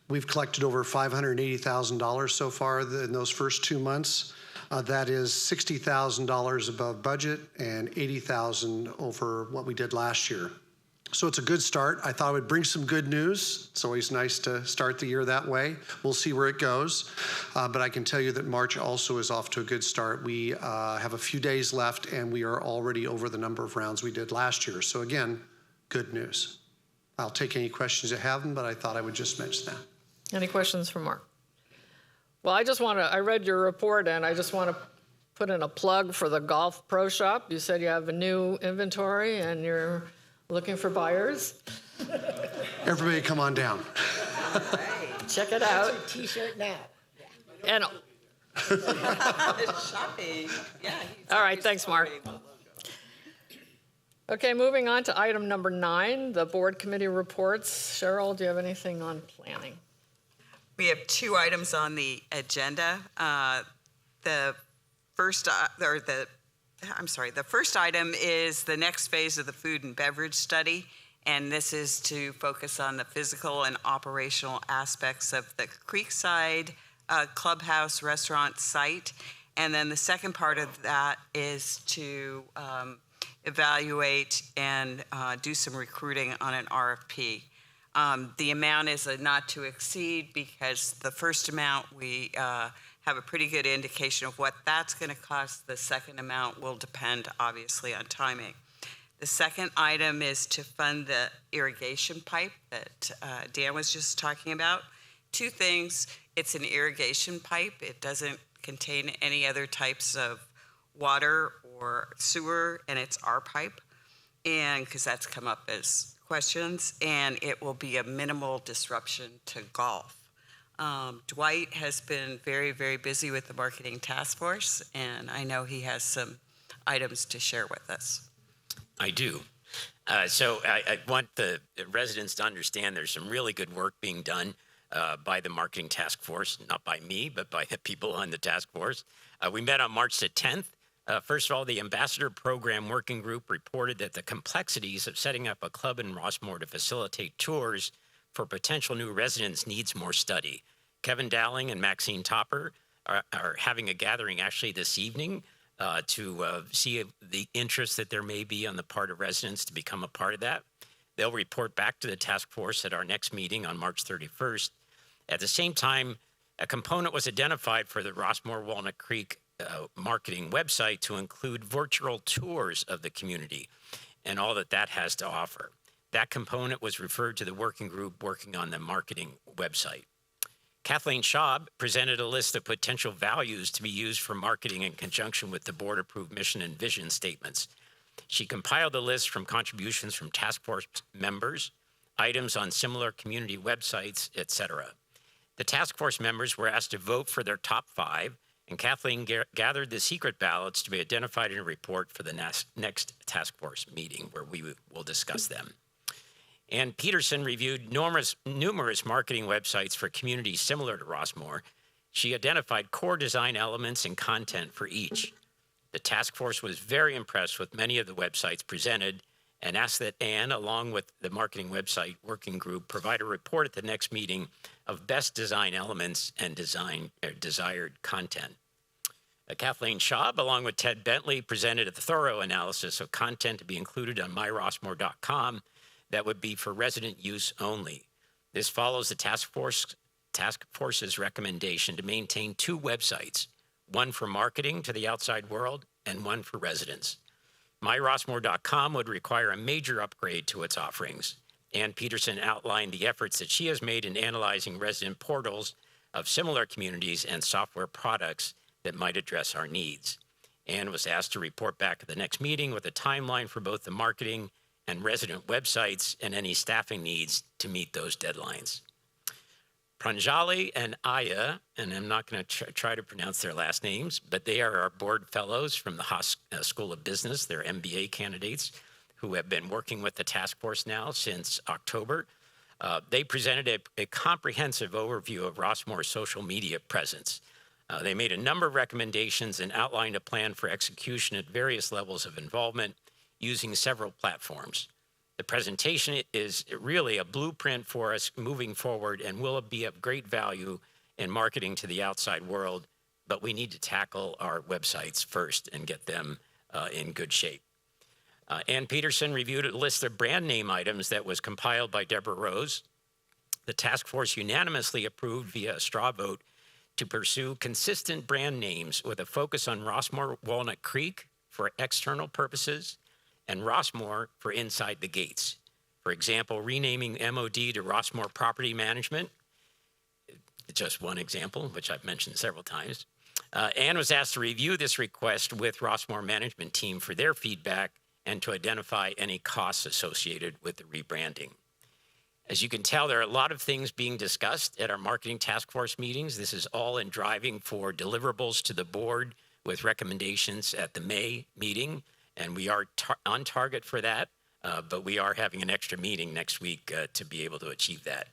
we've collected over $580,000 so far in those first 2 months. That is $60,000 above budget and $80,000 over what we did last year. So it's a good start. I thought I would bring some good news. It's always nice to start the year that way. We'll see where it goes. But I can tell you that March also is off to a good start. We have a few days left and we are already over the number of rounds we did last year. So again, good news. I'll take any questions you have them, but I thought I would just mention that. Any questions for Mark? Well, I read your report and I just want to put in a plug for the Golf Pro Shop. You said you have a new inventory and you're looking for buyers. Everybody come on down. Check it out. That's your t-shirt now. And Shopping. Yeah. all right, thanks, Mark. Okay, moving on to item number 9, the board committee reports. Cheryl, do you have anything on planning? We have 2 items on the agenda. The first item is the next phase of the food and beverage study, and this is to focus on the physical and operational aspects of the Creekside Clubhouse restaurant site. And then the second part of that is to evaluate and do some recruiting on an RFP. The amount is a not to exceed because the first amount we have a pretty good indication of what that's going to cost. The second amount will depend obviously on timing. The second item is to fund the irrigation pipe that Dan was just talking about. 2 things. It's an irrigation pipe. It doesn't contain any other types of water or sewer, and it's our pipe, and because that's come up as questions, and it will be a minimal disruption to golf. Dwight has been very, very busy with the marketing task force, and I know he has some items to share with us. I do. So I want the residents to understand there's some really good work being done by the marketing task force, not by me, but by the people on the task force. We met on March the 10th. First of all, the Ambassador Program Working Group reported that the complexities of setting up a club in Rossmore to facilitate tours for potential new residents needs more study. Kevin Dowling and Maxine Topper are having a gathering actually this evening to see the interest that there may be on the part of residents to become a part of that. They'll report back to the task force at our next meeting on March 31st. At the same time, a component was identified for the Rossmore Walnut Creek marketing website to include virtual tours of the community and all that that has to offer. That component was referred to the working group working on the marketing website. Kathleen Schaub presented a list of potential values to be used for marketing in conjunction with the board-approved mission and vision statements. She compiled the list from contributions from task force members, items on similar community websites, etc. The task force members were asked to vote for their top 5, and Kathleen gathered the secret ballots to be identified in a report for the next task force meeting where we will discuss them. Ann Peterson reviewed numerous marketing websites for communities similar to Rossmore. She identified core design elements and content for each. The task force was very impressed with many of the websites presented and ask that Anne, along with the marketing website working group, provide a report at the next meeting of best design elements and desired content. Kathleen Schaub, along with Ted Bentley, presented a thorough analysis of content to be included on myrossmore.com that would be for resident use only. This follows the task force's recommendation to maintain 2 websites, one for marketing to the outside world and one for residents. MyRossmore.com would require a major upgrade to its offerings. Ann Peterson outlined the efforts that she has made in analyzing resident portals of similar communities and software products that might address our needs. Ann was asked to report back at the next meeting with a timeline for both the marketing and resident websites and any staffing needs to meet those deadlines. Pranjali and Aya, and I'm not going to try to pronounce their last names, but they are our board fellows from the Haas School of Business. They're MBA candidates who have been working with the task force now since October. They presented a comprehensive overview of Rossmore's social media presence. They made a number of recommendations and outlined a plan for execution at various levels of involvement using several platforms. The presentation is really a blueprint for us moving forward and will be of great value in marketing to the outside world, but we need to tackle our websites first and get them in good shape. Ann Peterson reviewed a list of brand name items that was compiled by Deborah Rose. The task force unanimously approved via a straw vote to pursue consistent brand names with a focus on Rossmore Walnut Creek for external purposes and Rossmore for inside the gates. For example, renaming MOD to Rossmore Property Management, just one example, which I've mentioned several times. Ann was asked to review this request with Rossmore management team for their feedback and to identify any costs associated with the rebranding. As you can tell, there are a lot of things being discussed at our marketing task force meetings. This is all in driving for deliverables to the board with recommendations at the May meeting, and we are on target for that, but we are having an extra meeting next week to be able to achieve that.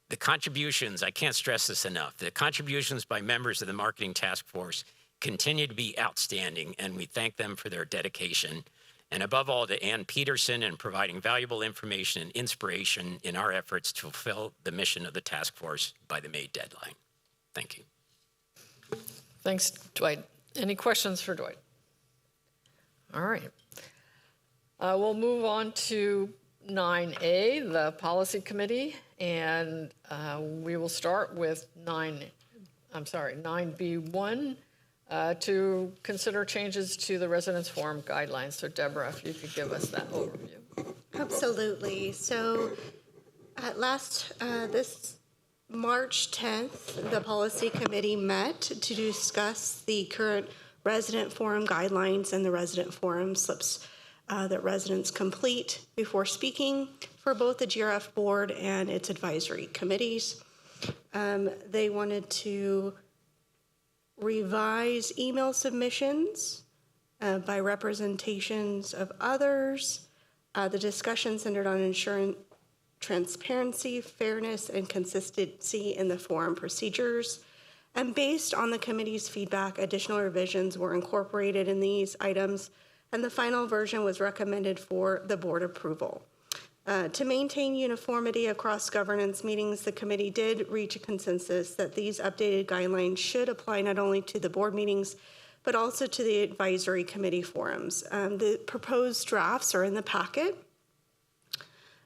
The contributions, I can't stress this enough, the contributions by members of the marketing task force continue to be outstanding, and we thank them for their dedication. And above all, to Ann Peterson in providing valuable information and inspiration in our efforts to fulfill the mission of the task force by the May deadline. Thank you. Thanks, Dwight. Any questions for Dwight? All right. We'll move on to 9A, the Policy Committee, and we will start with 9B1 to consider changes to the Residence Forum guidelines. So Deborah, if you could give us that overview. Absolutely. So at this March 10th, the Policy Committee met to discuss the current Resident Forum guidelines and the Resident Forum slips that residents complete before speaking for both the GRF board and its advisory committees. They wanted to revise email submissions by representations of others. The discussion centered on ensuring transparency, fairness, and consistency in the forum procedures. And based on the committee's feedback, additional revisions were incorporated in these items, and the final version was recommended for the board approval. To maintain uniformity across governance meetings, the committee did reach a consensus that these updated guidelines should apply not only to the board meetings, but also to the advisory committee forums. The proposed drafts are in the packet.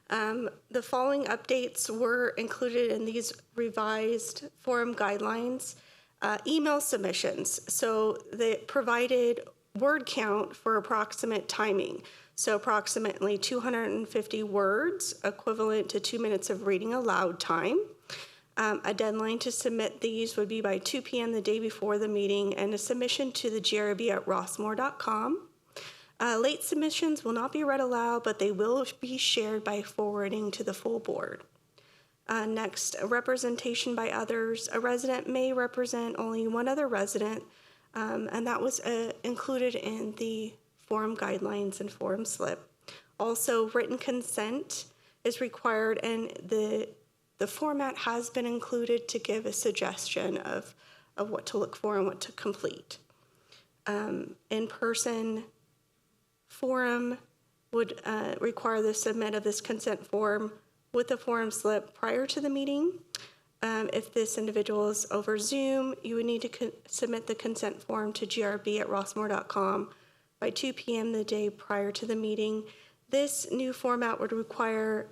The following updates were included in these revised forum guidelines. Email submissions. So they provided word count for approximate timing. So approximately 250 words, equivalent to 2 minutes of reading aloud time. A deadline to submit these would be by 2 p.m. the day before the meeting, and a submission to the GRB at rossmore.com. Late submissions will not be read aloud, but they will be shared by forwarding to the full board. Next, a representation by others. A resident may represent only one other resident, and that was included in the forum guidelines and forum slip. Also, written consent is required, and the format has been included to give a suggestion of what to look for and what to complete. In-person forum would require the submit of this consent form with the form slip prior to the meeting. If this individual is over Zoom, you would need to submit the consent form to grb@rossmore.com by 2 p.m. the day prior to the meeting. This new format would require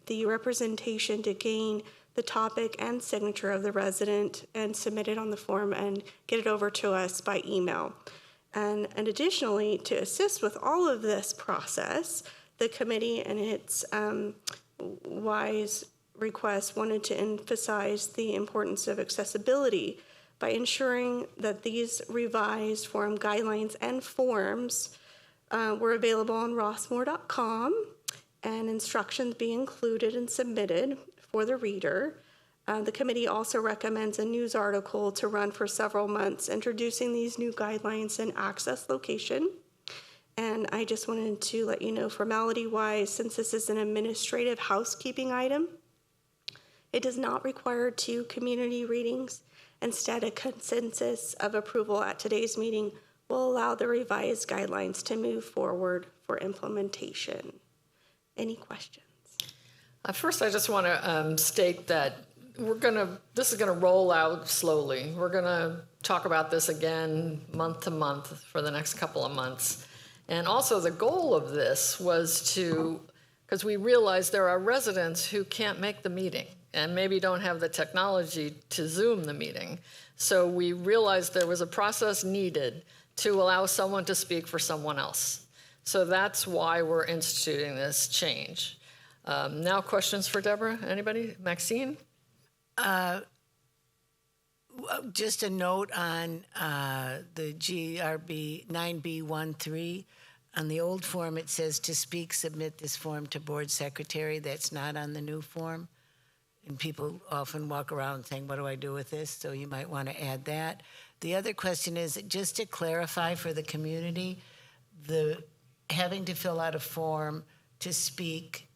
the representation to gain the topic and signature of the resident and submit it on the form and get it over to us by email. And additionally, to assist with all of this process, the committee and its wise request wanted to emphasize the importance of accessibility by ensuring that these revised forum guidelines and forms were available on rossmore.com and instructions be included and submitted for the reader. The committee also recommends a news article to run for several months introducing these new guidelines and access location. And I just wanted to let you know, formality-wise, since this is an administrative housekeeping item, it does not require 2 community readings. Instead, a consensus of approval at today's meeting will allow the revised guidelines to move forward for implementation. Any questions? First, I just want to state that this is going to roll out slowly. We're going to talk about this again month to month for the next couple of months. And also the goal of this was because we realized there are residents who can't make the meeting and maybe don't have the technology to Zoom the meeting. So we realized there was a process needed to allow someone to speak for someone else. So that's why we're instituting this change. Now questions for Deborah? Anybody? Maxine? Just a note on the GRB 9B13. On the old form, it says to speak, submit this form to board secretary. That's not on the new form. And people often walk around saying, what do I do with this? So you might want to add that. The other question is, just to clarify for the community, the having to fill out a form to speak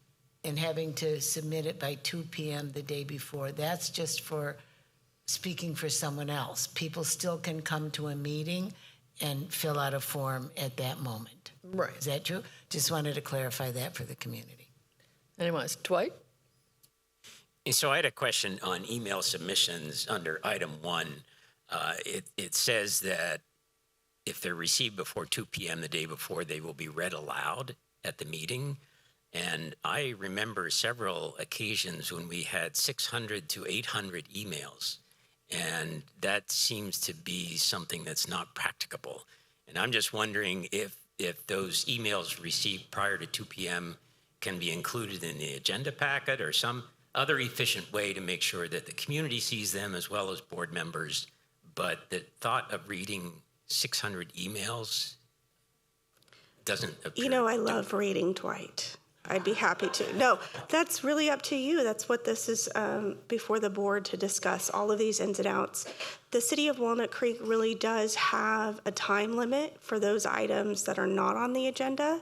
and having to submit it by 2 p.m. the day before, that's just for speaking for someone else. People still can come to a meeting and fill out a form at that moment. Right. Is that true? Just wanted to clarify that for the community. Anyways, Dwight? So I had a question on email submissions under item 1. It says that if they're received before 2 p.m. the day before, they will be read aloud at the meeting. And I remember several occasions when we had 600 to 800 emails. And that seems to be something that's not practicable. And I'm just wondering if those emails received prior to 2 p.m. can be included in the agenda packet or some other efficient way to make sure that the community sees them as well as board members. But the thought of reading 600 emails doesn't appear. You know, I love reading, Dwight. I'd be happy to. No, that's really up to you. That's what this is before the board to discuss all of these ins and outs. The city of Walnut Creek really does have a time limit for those items that are not on the agenda.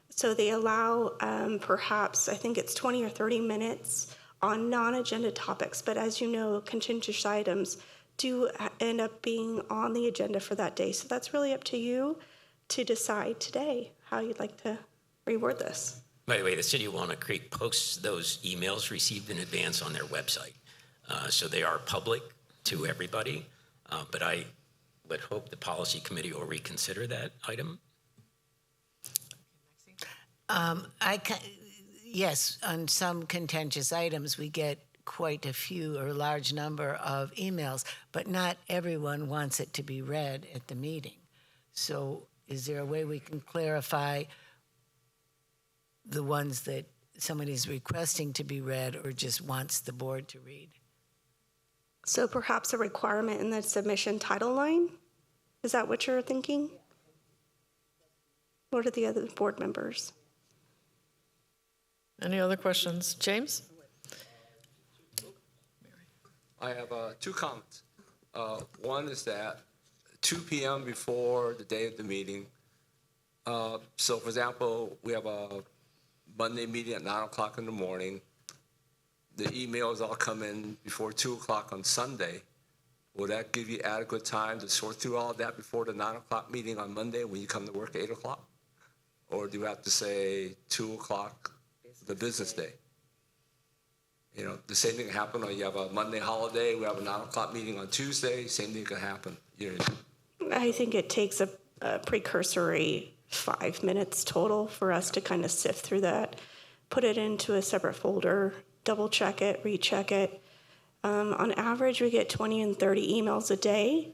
So they allow perhaps, I think it's 20 or 30 minutes on non-agenda topics. But as you know, contentious items do end up being on the agenda for that day. So that's really up to you to decide today how you'd like to reword this. By the way, the City of Walnut Creek posts those emails received in advance on their website. So they are public to everybody, but I would hope the policy committee will reconsider that item. Yes, on some contentious items, we get quite a few or large number of emails, but not everyone wants it to be read at the meeting. So is there a way we can clarify the ones that somebody's requesting to be read or just wants the board to read? So perhaps a requirement in the submission title line? Is that what you're thinking? What are the other board members? Any other questions? James? I have 2 comments. One is that 2 p.m. before the day of the meeting. So, for example, we have a Monday meeting at 9 o'clock in the morning. The emails all come in before 2 o'clock on Sunday. Will that give you adequate time to sort through all of that before the 9 o'clock meeting on Monday when you come to work at 8 o'clock? Or do we have to say 2 o'clock the business day? You know, the same thing can happen, or you have a Monday holiday, we have a 9 o'clock meeting on Tuesday, same thing can happen. You know, I think it takes a precursory 5 minutes total for us to kind of sift through that, put it into a separate folder, double check it, recheck it. On average, we get 20 and 30 emails a day.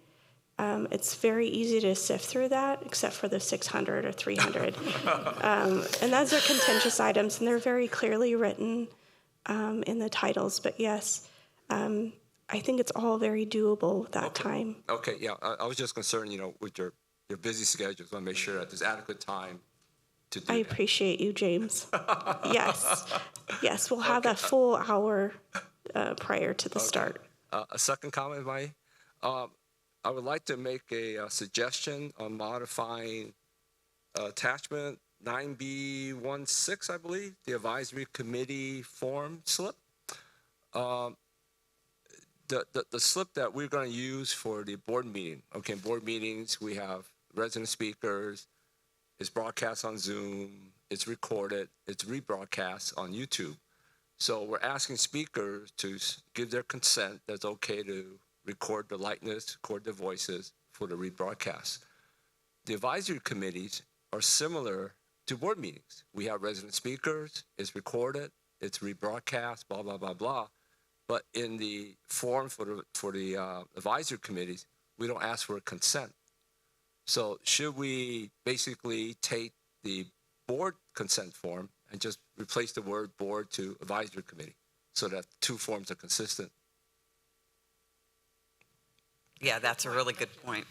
It's very easy to sift through that, except for the 600 or 300. And those are contentious items, and they're very clearly written in the titles. But yes, I think it's all very doable with that time. Okay, yeah, I was just concerned, you know, with your busy schedules, I want to make sure that there's adequate time to do I that. appreciate you, James. Yes, we'll have a full hour prior to the start. A second comment, Mike. I would like to make a suggestion on modifying attachment 9B16, I believe, the advisory committee form slip. The slip that we're going to use for the board meeting. Okay, board meetings, we have resident speakers, it's broadcast on Zoom, it's recorded, it's rebroadcast on YouTube. So we're asking speakers to give their consent that's okay to record the likeness, record the voices for the rebroadcast. The advisory committees are similar to board meetings. We have resident speakers, it's recorded, it's rebroadcast, blah, blah, blah, blah. But in the form for the advisory committees, we don't ask for consent. So should we basically take the board consent form and just replace the word board to advisory committee so that two forms are consistent? Yeah, that's a really good point.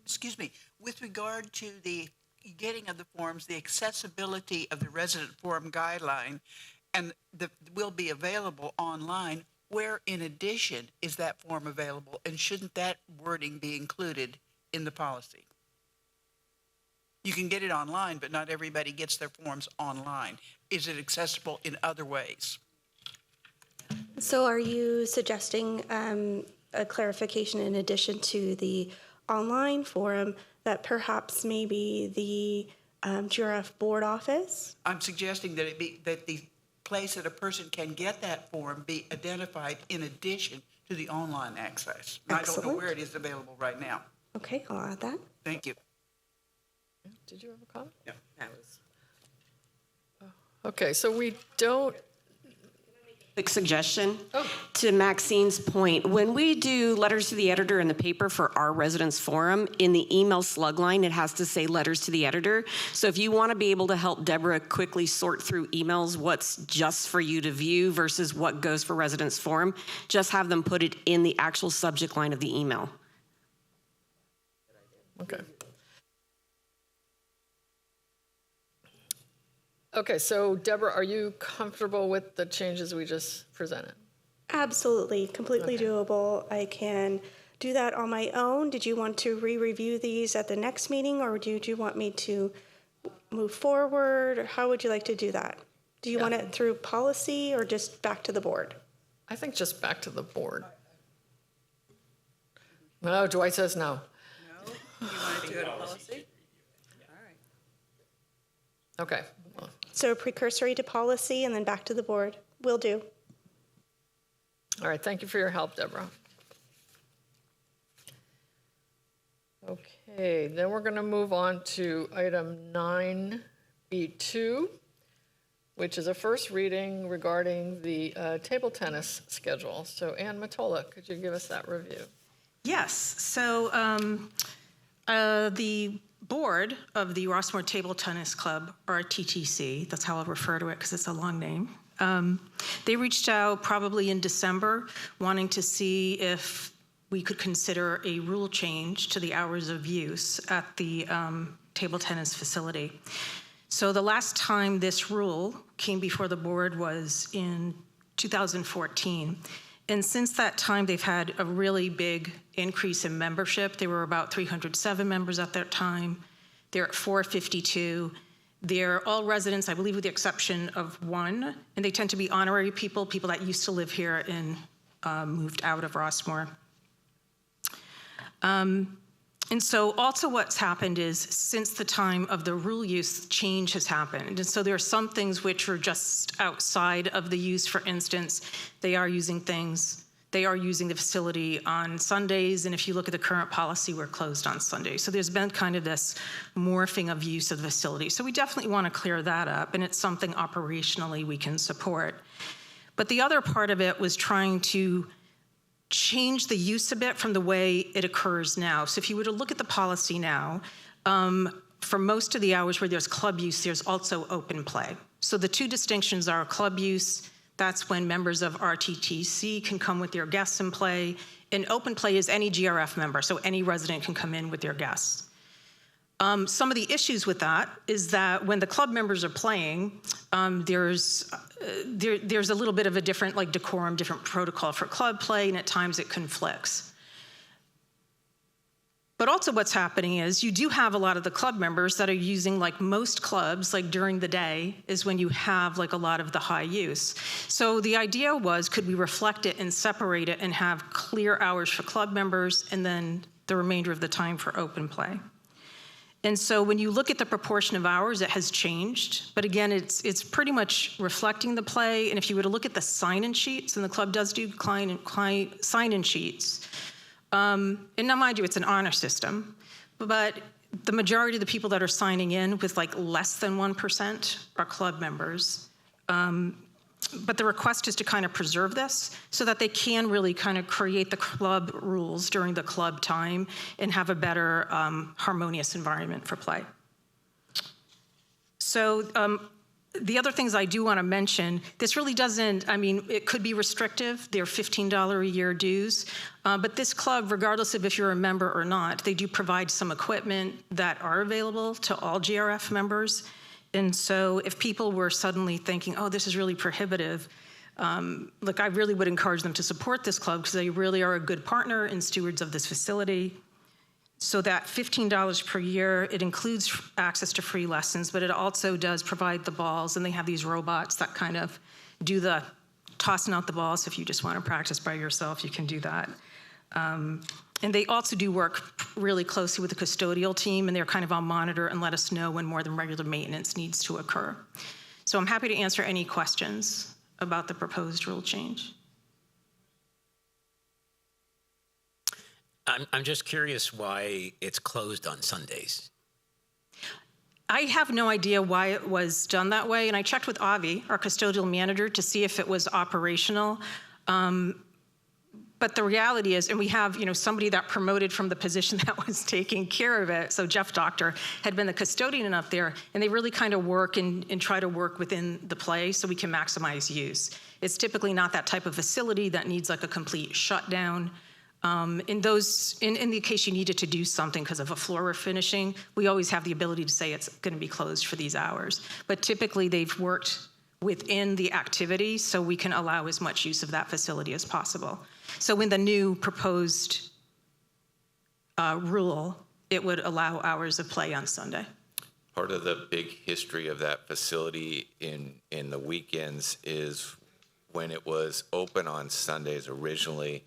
Excuse me, with regard to the getting of the forms, the accessibility of the resident forum guideline, and will be available online, where in addition is that form available, and shouldn't that wording be included in the policy? You can get it online, but not everybody gets their forms online. Is it accessible in other ways? So are you suggesting a clarification in addition to the online forum that perhaps maybe the GRF board office? I'm suggesting that that the place that a person can get that form be identified in addition to the online access. I don't know where it is available right now. Okay, I'll add that. Thank you. Did you have a comment? Yeah, that was. Okay, so we don't. Quick suggestion to Maxine's point. When we do letters to the editor in the paper for our residents forum, in the email slug line, it has to say letters to the editor. So if you want to be able to help Deborah quickly sort through emails, what's just for you to view versus what goes for residents forum, just have them put it in the actual subject line of the email. Okay. Okay, so Deborah, are you comfortable with the changes we just presented? Absolutely, completely doable. I can do that on my own. Did you want to re-review these at the next meeting, or do you want me to move forward, or how would you like to do that? Do you want it through policy or just back to the board? I think just back to the board. No, Dwight says no. No? You want to do it policy? All right. Okay. So precursory to policy and then back to the board. Will do. All right, thank you for your help, Deborah. Okay, then we're going to move on to item 9B2, which is a first reading regarding the table tennis schedule. So Ann Matola, could you give us that review? Yes, so the board of the Rossmore Table Tennis Club, or TTC, that's how I'll refer to it because it's a long name. They reached out probably in December wanting to see if we could consider a rule change to the hours of use at the table tennis facility. So the last time this rule came before the board was in 2014. And since that time, they've had a really big increase in membership. They were about 307 members at that time. They're at 452. They're all residents, I believe with the exception of one, and they tend to be honorary people, people that used to live here and moved out of Rossmore. In And so also what's happened is since the time of the rule use, change has happened. And so there are some things which are just outside of the use. For instance, they are using the facility on Sundays. And if you look at the current policy, we're closed on Sundays. So there's been kind of this morphing of use of the facility. So we definitely want to clear that up. And it's something operationally we can support. But the other part of it was trying to change the use a bit from the way it occurs now. So if you were to look at the policy now, for most of the hours where there's club use, there's also open play. So the two distinctions are club use, that's when members of RTTC can come with their guests and play, and open play is any GRF member, so any resident can come in with their guests. Some of the issues with that is that when the club members are playing, there's a little bit of a different decorum, different protocol for club play, and at times it conflicts. But also what's happening is you do have a lot of the club members that are using, like most clubs, during the day is when you have a lot of the high use. So the idea was, could we reflect it and separate it and have clear hours for club members and then the remainder of the time for open play? And so when you look at the proportion of hours, it has changed. But again, it's pretty much reflecting the play. And if you were to look at the sign-in sheets, and the club does do sign-in sheets, and now mind you, it's an honor system, but the majority of the people that are signing in with less than 1% are club members. But the request is to kind of preserve this so that they can really kind of create the club rules during the club time and have a better harmonious environment for play. So the other things I do want to mention, this really doesn't, it could be restrictive. They're $15 a year dues. But this club, regardless of if you're a member or not, they do provide some equipment that are available to all GRF members. And so if people were suddenly thinking, oh, this is really prohibitive, I really would encourage them to support this club because they really are a good partner and stewards of this facility. So that $15 per year, it includes access to free lessons, but it also does provide the balls, and they have these robots that kind of do the tossing out the balls. So if you just want to practice by yourself, you can do that. And they also do work really closely with the custodial team, and they're kind of on monitor and let us know when more than regular maintenance needs to occur. So I'm happy to answer any questions about the proposed rule change. I'm just curious why it's closed on Sundays. I have no idea why it was done that way, and I checked with Avi, our custodial manager, to see if it was operational. But the reality is, and we have somebody that promoted from the position that was taking care of it, so Jeff Doctor had been the custodian up there, and they really kind of work and try to work within the play so we can maximize use. It's typically not that type of facility that needs a complete shutdown. In the case you needed to do something because of a floor refinishing, we always have the ability to say it's going to be closed for these hours. But typically they've worked within the activity so we can allow as much use of that facility as possible. So in the new proposed rule, it would allow hours of play on Sunday. Part of the big history of that facility in the weekends is when it was open on Sundays originally,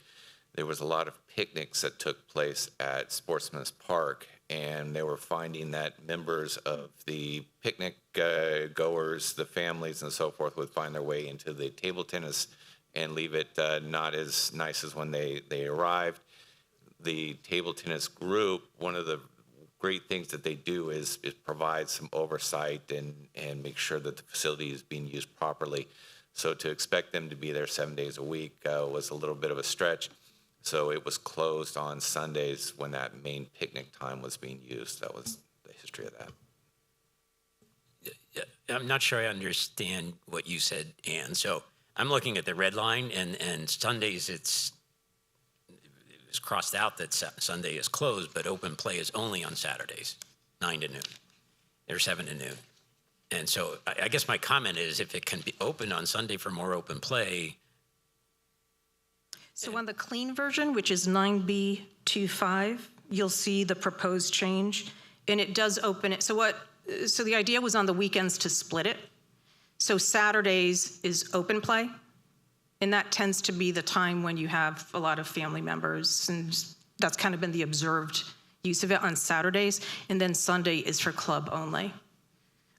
there was a lot of picnics that took place at Sportsman's Park, and they were finding that members of the picnic goers, the families and so forth, would find their way into the table tennis and leave it not as nice as when they arrived. The table tennis group, one of the great things that they do is provide some oversight and make sure that the facility is being used properly. So to expect them to be there 7 days a week was a little bit of a stretch. So it was closed on Sundays when that main picnic time was being used. That was the history of that. I'm not sure I understand what you said, Ann. So I'm looking at the red line, and Sundays it's crossed out that Sunday is closed, but open play is only on Saturdays, 9 to noon, or 7 to noon. And so I guess my comment is if it can be open on Sunday for more open play. So on the clean version, which is 9B25, you'll see the proposed change, and it does open it. So the idea was on the weekends to split it. So Saturdays is open play, and that tends to be the time when you have a lot of family members, and that's kind of been the observed use of it on Saturdays, and then Sunday is for club only.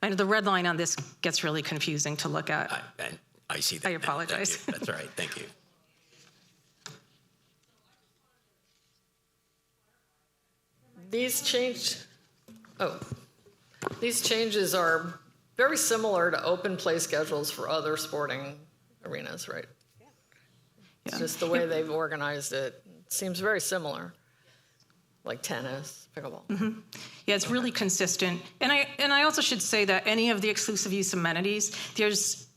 I know the red line on this gets really confusing to look at. I see that. I apologize. Thank you. That's all right. Thank you. These changes are very similar to open play schedules for other sporting arenas, right? It's just the way they've organized it. It seems very similar, like tennis, pickleball. Mm-hmm. Yeah, it's really consistent. And I also should say that any of the exclusive use amenities,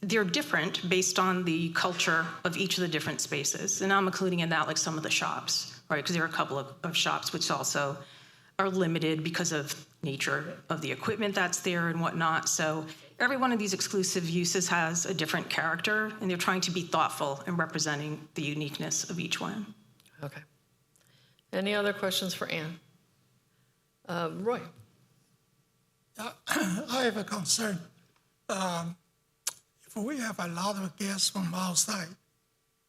they're different based on the culture of each of the different spaces. And I'm including in that like some of the shops, right? Because there are a couple of shops which also are limited because of nature of the equipment that's there and whatnot. So every one of these exclusive uses has a different character, and they're trying to be thoughtful in representing the uniqueness of each one. Okay. Any other questions for Ann? Roy? I have a concern. If we have a lot of guests from outside,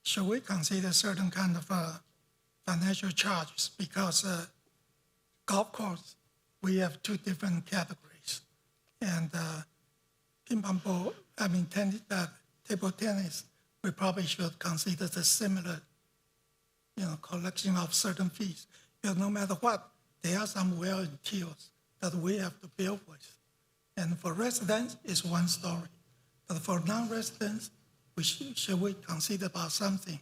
should we consider certain kind of financial charges? Because golf course, we have two different categories. And ping pong ball, table tennis, we probably should consider the similar, collection of certain fees. Because no matter what, there are some well-in-tools that we have to build with. And for residents, it's one story. But for non-residents, should we consider about something?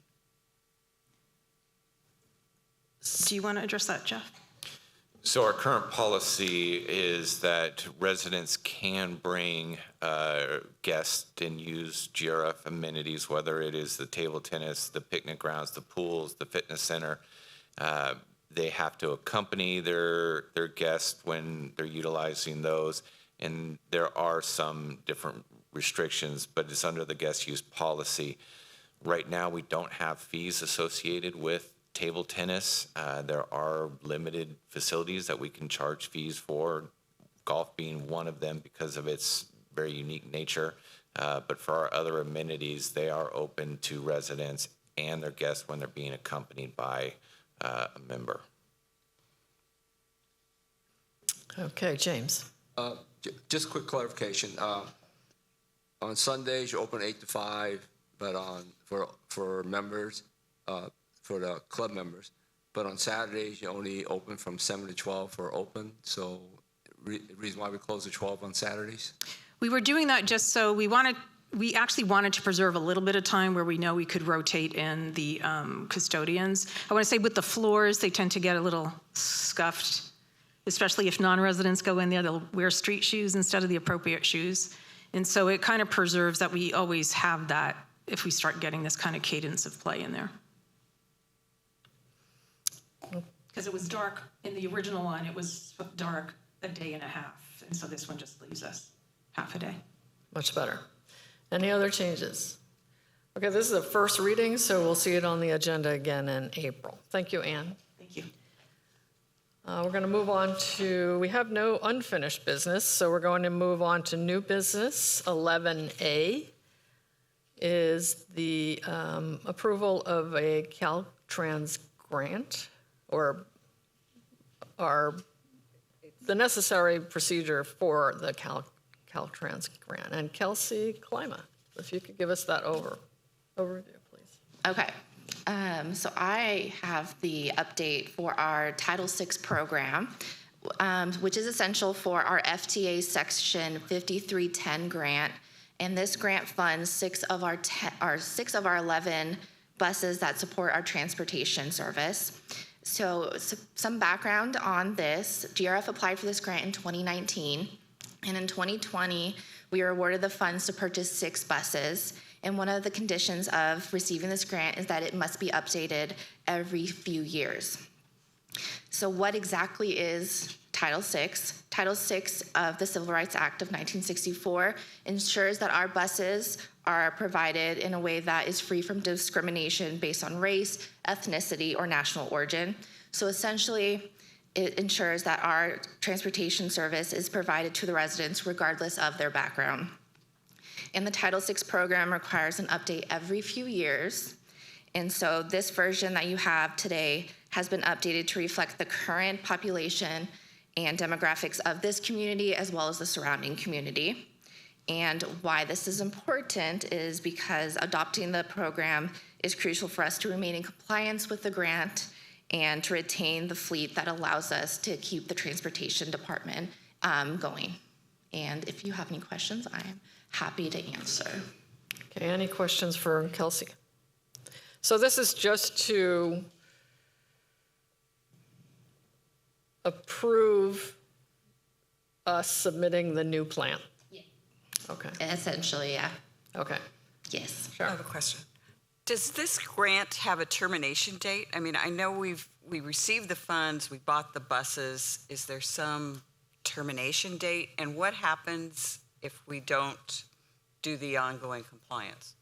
Do you want to address that, Jeff? So our current policy is that residents can bring guests and use GRF amenities, whether it is the table tennis, the picnic grounds, the pools, the fitness center. They have to accompany their guests when they're utilizing those. And there are some different restrictions, but it's under the guest use policy. Right now, we don't have fees associated with table tennis. There are limited facilities that we can charge fees for, golf being one of them because of its very unique nature. But for our other amenities, they are open to residents and their guests when they're being accompanied by a member. Okay, James. Just quick clarification. On Sundays, you open 8 to 5, but for members, for the club members, but on Saturdays, you only open from 7 to 12 for open. So reason why we close at 12 on Saturdays? We were doing that just so we actually wanted to preserve a little bit of time where we know we could rotate in the custodians. I want to say with the floors, they tend to get a little scuffed, especially if non-residents go in there, they'll wear street shoes instead of the appropriate shoes. And so it kind of preserves that we always have that if we start getting this kind of cadence of play in there. Because it was dark in the original one, it was dark a day and a half. And so this one just leaves us half a day. Much better. Any other changes? Okay, this is the first reading, so we'll see it on the agenda again in April. Thank you, Ann. Thank you. We're going to move on to, we have no unfinished business, so we're going to move on to new business. 11A is the approval of a Caltrans grant, or the necessary procedure for the Caltrans grant. And Kelsey Klima, if you could give us that overview, please. Okay. So I have the update for our Title VI program, which is essential for our FTA Section 5310 grant. And this grant funds 6 of our 11 buses that support our transportation service. So some background on this. GRF applied for this grant in 2019. And in 2020, we were awarded the funds to purchase 6 buses. And one of the conditions of receiving this grant is that it must be updated every few years. So what exactly is Title VI? Title VI of the Civil Rights Act of 1964 ensures that our buses are provided in a way that is free from discrimination based on race, ethnicity, or national origin. So essentially, it ensures that our transportation service is provided to the residents regardless of their background. And the Title VI program requires an update every few years. And so this version that you have today has been updated to reflect the current population and demographics of this community as well as the surrounding community. And why this is important is because adopting the program is crucial for us to remain in compliance with the grant and to retain the fleet that allows us to keep the transportation department going. And if you have any questions, I am happy to answer. Okay, any questions for Kelsey? So this is just to approve us submitting the new plan? Yeah. Okay. Essentially, yeah. Okay. Yes. I have a question. Does this grant have a termination date? I mean, I know we received the funds, we bought the buses. Is there some termination date? And what happens if we don't do the ongoing compliance?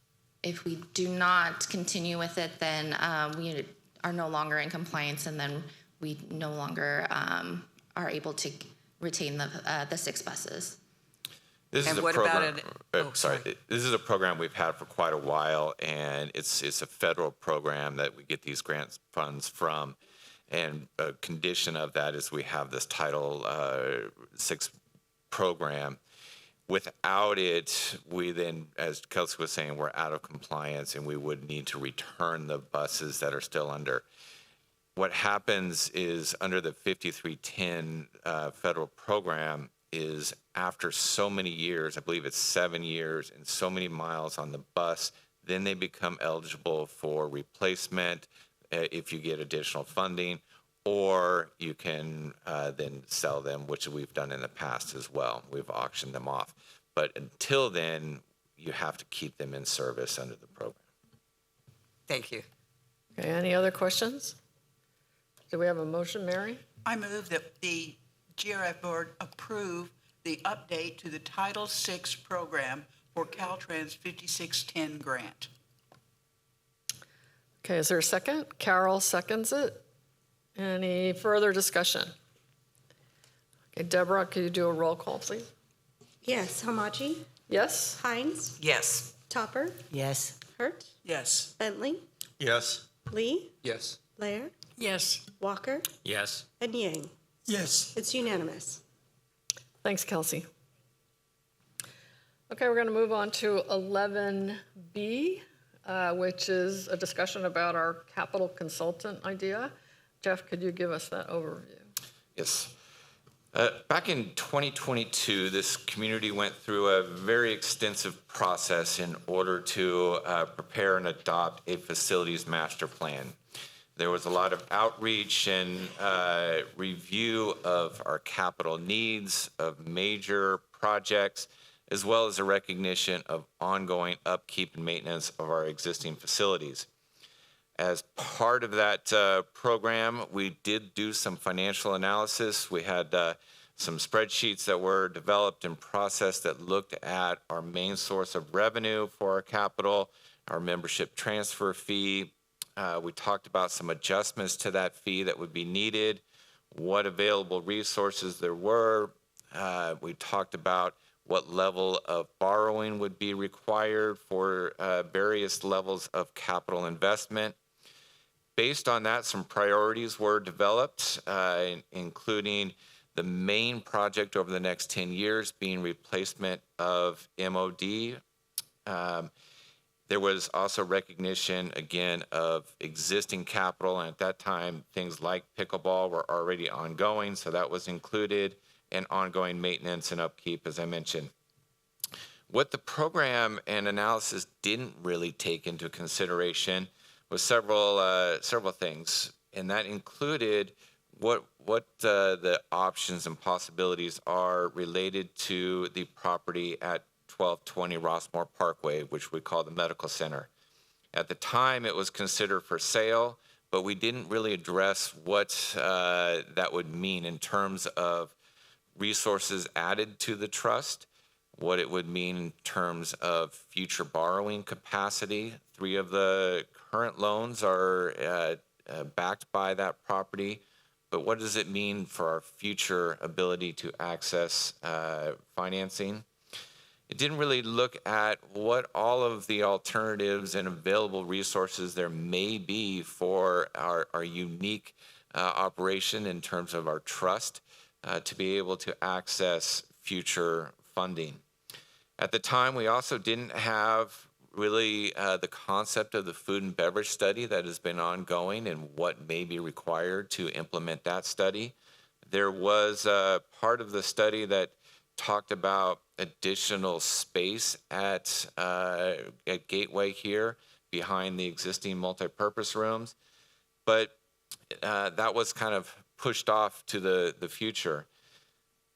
If we do not continue with it, then we are no longer in compliance, and then we no longer are able to retain the 6 buses. This And is a what program. about Sorry. This is a program we've had for quite a while, and it's a federal program that we get these grant funds from. And a condition of that is we have this Title VI program. Without it, we then, as Kelsey was saying, we're out of compliance, and we would need to return the buses that are still under. What happens is under the 5310 federal program is after so many years, I believe it's 7 years and so many miles on the bus, then they become eligible for replacement if you get additional funding, or you can then sell them, which we've done in the past as well. We've auctioned them off. But until then, you have to keep them in service under the program. Thank you. Okay, any other questions? Do we have a motion, Mary? I move that the GRF board approve the update to the Title VI program for Caltrans 5610 grant. Okay, is there a second? Carol seconds it. Any further discussion? Okay, Deborah, could you do a roll call, please? Yes. Hamachi? Yes? Hines? Yes. Topper? Yes. Hurt? Yes. Bentley? Yes. Lee? Yes. Lair? Yes. Walker? Yes. And Yang? Yes. It's unanimous. Thanks, Kelsey. Okay, we're going to move on to 11B, which is a discussion about our capital consultant idea. Jeff, could you give us that overview? Yes. Back in 2022, this community went through a very extensive process in order to prepare and adopt a facilities master plan. There was a lot of outreach and review of our capital needs, of major projects, as well as a recognition of ongoing upkeep and maintenance of our existing facilities. As part of that program, we did do some financial analysis. We had some spreadsheets that were developed and processed that looked at our main source of revenue for our capital, our membership transfer fee. We talked about some adjustments to that fee that would be needed, what available resources there were. We talked about what level of borrowing would be required for various levels of capital investment. Based on that, some priorities were developed, including the main project over the next 10 years being replacement of MOD. There was also recognition, again, of existing capital, and at that time, things like pickleball were already ongoing, so that was included, and ongoing maintenance and upkeep, as I mentioned. What the program and analysis didn't really take into consideration was several things, and that included what the options and possibilities are related to the property at 1220 Rossmore Parkway, which we call the medical center. At the time, it was considered for sale, but we didn't really address what that would mean in terms of resources added to the trust, what it would mean in terms of future borrowing capacity. 3 of the current loans are backed by that property, but what does it mean for our future ability to access financing? It didn't really look at what all of the alternatives and available resources there may be for our unique operation in terms of our trust to be able to access future funding. At the time, we also didn't have really the concept of the food and beverage study that has been ongoing and what may be required to implement that study. There was a part of the study that talked about additional space at Gateway here behind the existing multipurpose rooms, but that was kind of pushed off to the future.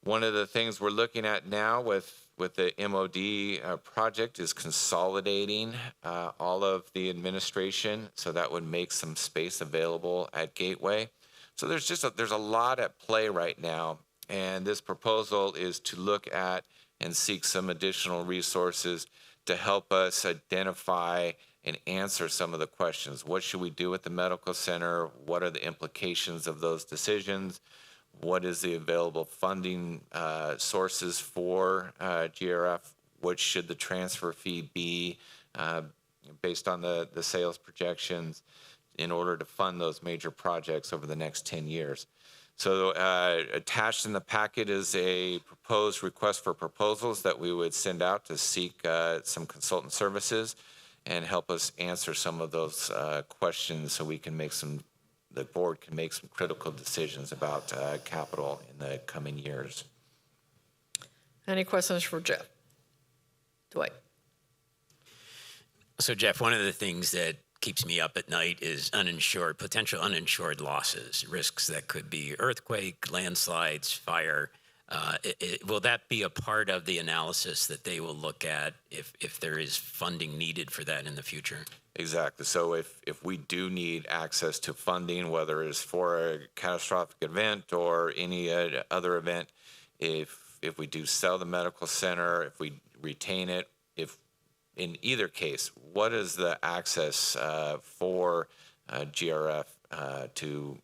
One of the things we're looking at now with the MOD project is consolidating all of the administration, so that would make some space available at Gateway. So there's a lot at play right now, and this proposal is to look at and seek some additional resources to help us identify and answer some of the questions. What should we do with the medical center? What are the implications of those decisions? What is the available funding sources for GRF? What should the transfer fee be based on the sales projections in order to fund those major projects over the next 10 years? So attached in the packet is a proposed request for proposals that we would send out to seek some consultant services and help us answer some of those questions so we can the board can make some critical decisions about capital in the coming years. Any questions for Jeff? Dwight? So Jeff, one of the things that keeps me up at night is potential uninsured losses, risks that could be earthquake, landslides, fire. Will that be a part of the analysis that they will look at if there is funding needed for that in the future? Exactly. So if we do need access to funding, whether it's for a catastrophic event or any other event, if we do sell the medical center, if we retain it, if in either case, what is the access for GRF to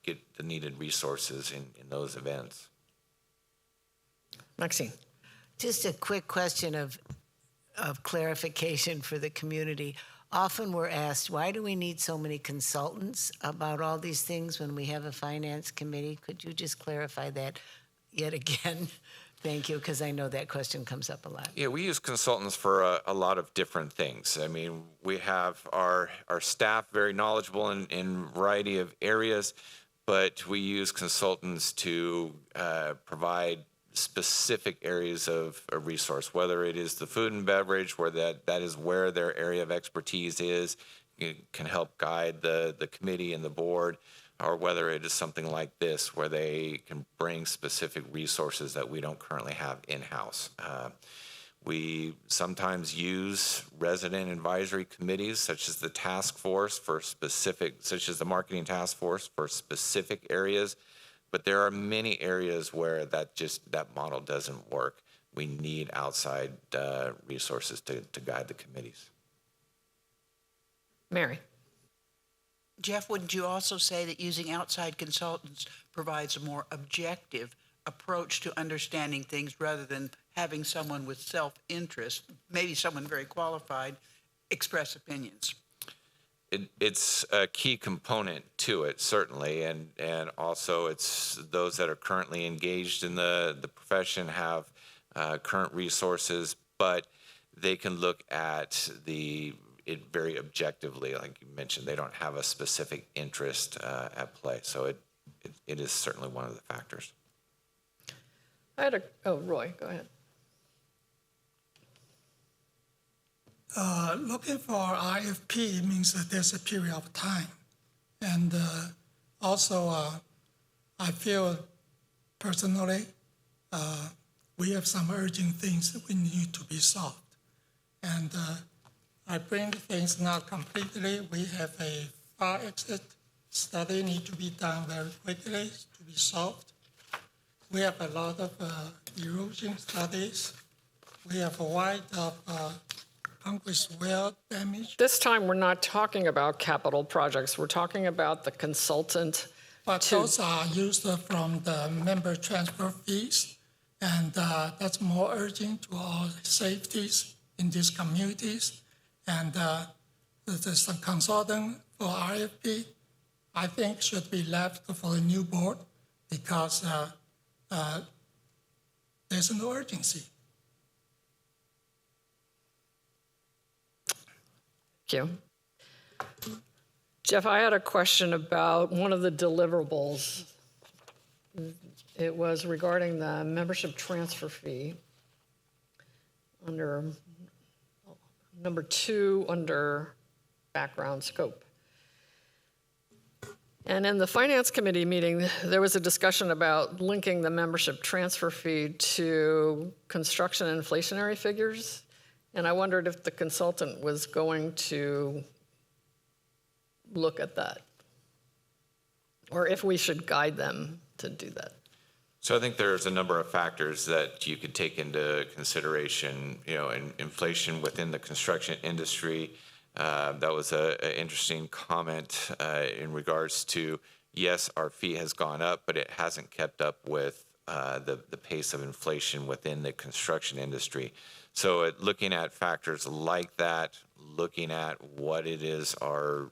get the needed resources in those events? Maxine. Just a quick question of clarification for the community. Often we're asked, why do we need so many consultants about all these things when we have a finance committee? Could you just clarify that yet again? Thank you, because I know that question comes up a lot. Yeah, we use consultants for a lot of different things. I mean, we have our staff very knowledgeable in a variety of areas, but we use consultants to provide specific areas of a resource, whether it is the food and beverage, where that is where their area of expertise is, it can help guide the committee and the board, or whether it is something like this, where they can bring specific resources that we don't currently have in-house. We sometimes use resident advisory committees, such as the task force such as the marketing task force for specific areas. But there are many areas where that model doesn't work. We need outside resources to guide the committees. Mary. Jeff, wouldn't you also say that using outside consultants provides a more objective approach to understanding things rather than having someone with self-interest, maybe someone very qualified, express opinions? It's a key component to it, certainly, and also it's those that are currently engaged in the profession have current resources, but they can look at it very objectively. Like you mentioned, they don't have a specific interest at play, so it is certainly one of the factors. Roy, go ahead. Looking for RFP means that there's a period of time. And also, I feel personally, we have some urgent things that we need to be solved. And I bring things not completely. We have a fire exit study need to be done very quickly to be solved. We have a lot of erosion studies. We have a wide of concrete well damage. This time, we're not talking about capital projects. We're talking about the consultant. But those are used from the member transfer fees. And that's more urgent to our safeties in these communities. And the consultant for RFP, I think, should be left for the new board because there's no urgency. Thank you. Jeff, I had a question about one of the deliverables. It was regarding the membership transfer fee under number 2 under background scope. And in the Finance Committee meeting, there was a discussion about linking the membership transfer fee to construction inflationary figures. And I wondered if the consultant was going to look at that, or if we should guide them to do that. So I think there's a number of factors that you could take into consideration, inflation within the construction industry. That was an interesting comment in regards to, yes, our fee has gone up, but it hasn't kept up with the pace of inflation within the construction industry. So looking at factors like that, looking at what it is our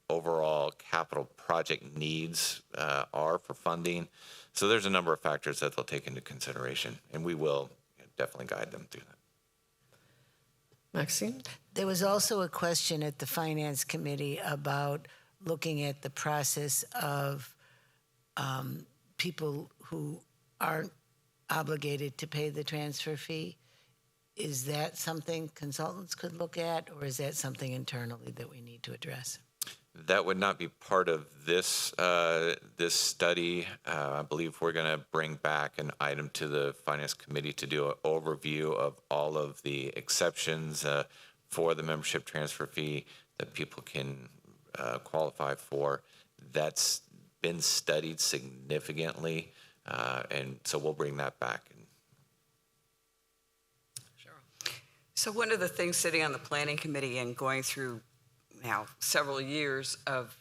overall capital project needs are for funding. So there's a number of factors that they'll take into consideration, and we will definitely guide them through that. Maxine? There was also a question at the Finance Committee about looking at the process of people who aren't obligated to pay the transfer fee. Is that something consultants could look at, or is that something internally that we need to address? That would not be part of this this study. I believe we're going to bring back an item to the Finance Committee to do an overview of all of the exceptions for the membership transfer fee that people can qualify for. That's been studied significantly, and so we'll bring that back. So one of the things sitting on the Planning Committee and going through now several years of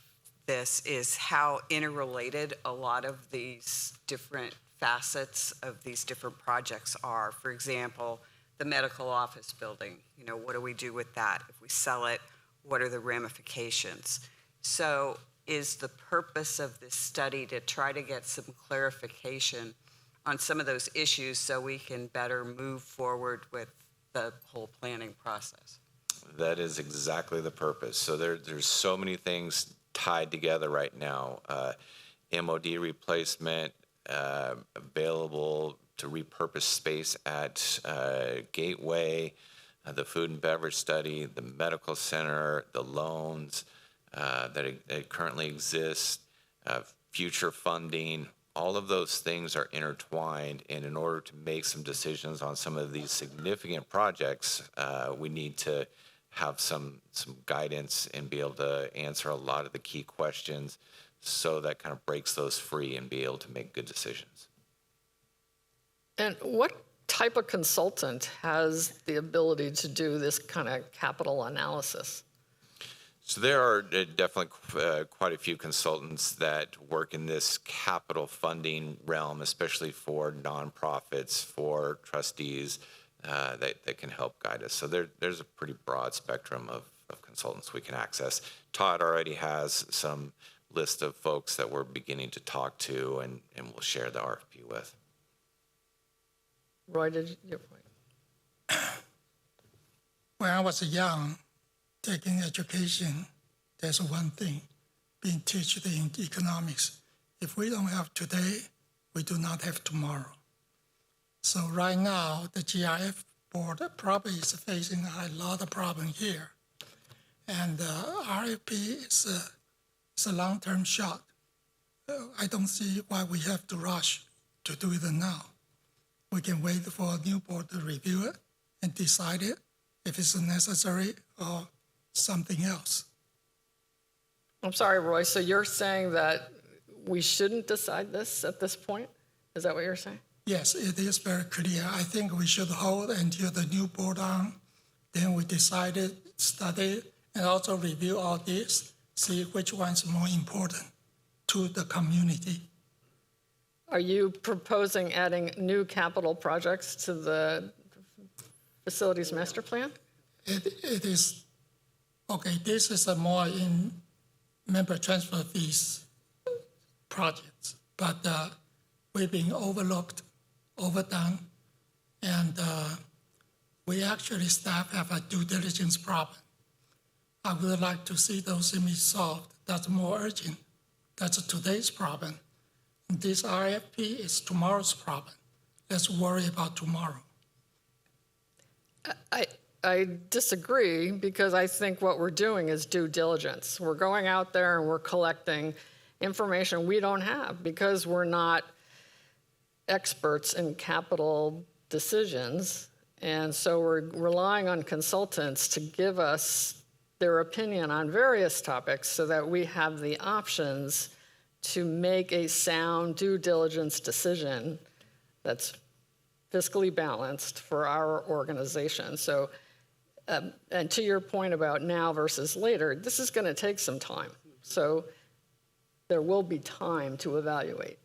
this is how interrelated a lot of these different facets of these different projects are. For example, the medical office building, what do we do with that? If we sell it, what are the ramifications? So is the purpose of this study to try to get some clarification on some of those issues so we can better move forward with the whole planning process? That is exactly the purpose. So there's so many things tied together right now. MOD replacement, available to repurpose space at Gateway, the food and beverage study, the medical center, the loans that currently exist, future funding. All of those things are intertwined, and in order to make some decisions on some of these significant projects, we need to have some guidance and be able to answer a lot of the key questions, so that kind of breaks those free and be able to make good decisions. And what type of consultant has the ability to do this kind of capital analysis? So there are definitely quite a few consultants that work in this capital funding realm, especially for nonprofits, for trustees that can help guide us. So there's a pretty broad spectrum of consultants we can access. Todd already has some list of folks that we're beginning to talk to and we'll share the RFP with. Roy, did you? When I was young, taking education, there's one thing, being taught in economics. If we don't have today, we do not have tomorrow. So right now, the GRF board probably is facing a lot of problem here. And RFP is a long-term shot. I don't see why we have to rush to do it now. We can wait for a new board to review it and decide it if it's necessary or something else. I'm sorry, Roy, so you're saying that we shouldn't decide this at this point? Is that what you're saying? Yes, it is very clear. I think we should hold until the new board on, then we decide it, study it, and also review all this, see which one's more important to the community. Are you proposing adding new capital projects to the facilities master plan? It is, okay, this is a more in member transfer fees projects, but we've been overlooked, overdone, and we actually staff have a due diligence problem. I would like to see those things solved. That's more urgent. That's today's problem. This RFP is tomorrow's problem. Let's worry about tomorrow. I disagree because I think what we're doing is due diligence. We're going out there and we're collecting information we don't have because we're not experts in capital decisions. And so we're relying on consultants to give us their opinion on various topics so that we have the options to make a sound due diligence decision that's fiscally balanced for our organization. So, and to your point about now versus later, this is going to take some time. So there will be time to evaluate.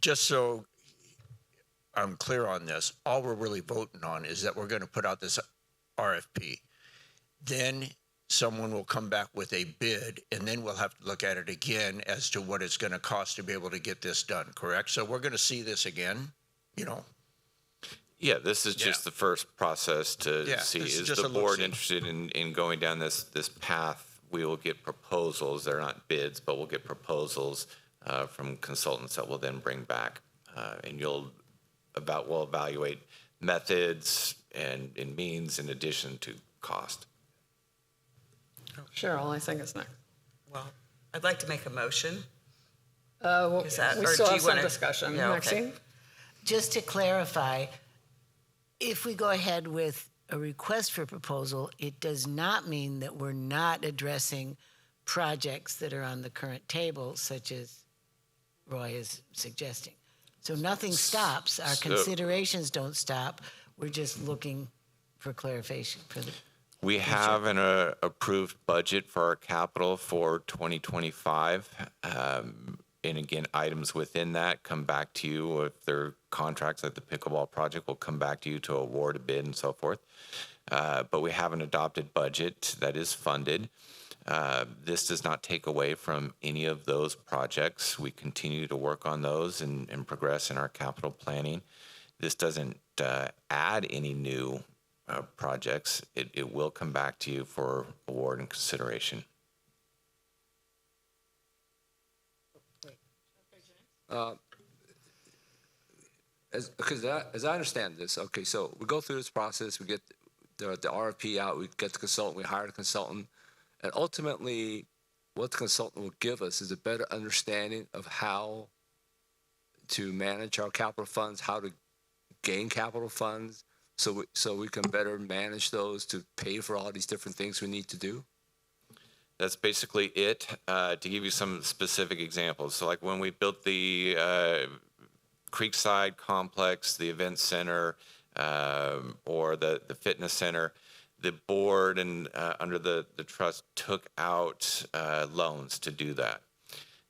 Just so I'm clear on this, all we're really voting on is that we're going to put out this RFP. Then someone will come back with a bid, and then we'll have to look at it again as to what it's going to cost to be able to get this done, correct? So we're going to see this again, you know? Yeah, this is just the first process to see, this is is just the a board look-see. interested in going down this path? We will get proposals. They're not bids, but we'll get proposals from consultants that we'll then bring back. And we'll evaluate methods and means in addition to cost. Cheryl, I think it's next. Well, I'd like to make a motion. We Is that- or still do have you some wanna- discussion. Yeah, okay. Maxine? Just to clarify, if we go ahead with a request for proposal, it does not mean that we're not addressing projects that are on the current table, such as Roy is suggesting. So nothing stops. Our considerations don't stop. We're just looking for clarification for the. We have an approved budget for our capital for 2025. And again, items within that come back to you. If there are contracts like the pickleball project, will come back to you to award a bid and so forth. But we have an adopted budget that is funded. This does not take away from any of those projects. We continue to work on those and progress in our capital planning. This doesn't add any new projects. It will come back to you for award and consideration. As I understand this, okay, so we go through this process, we get the RFP out, we get the consultant, we hire the consultant, and ultimately, what the consultant will give us is a better understanding of how to manage our capital funds, how to gain capital funds, so we can better manage those to pay for all these different things we need to do. That's basically it. To give you some specific examples, so like when we built the Creekside complex, the event center, or the fitness center, the board and under the trust took out loans to do that.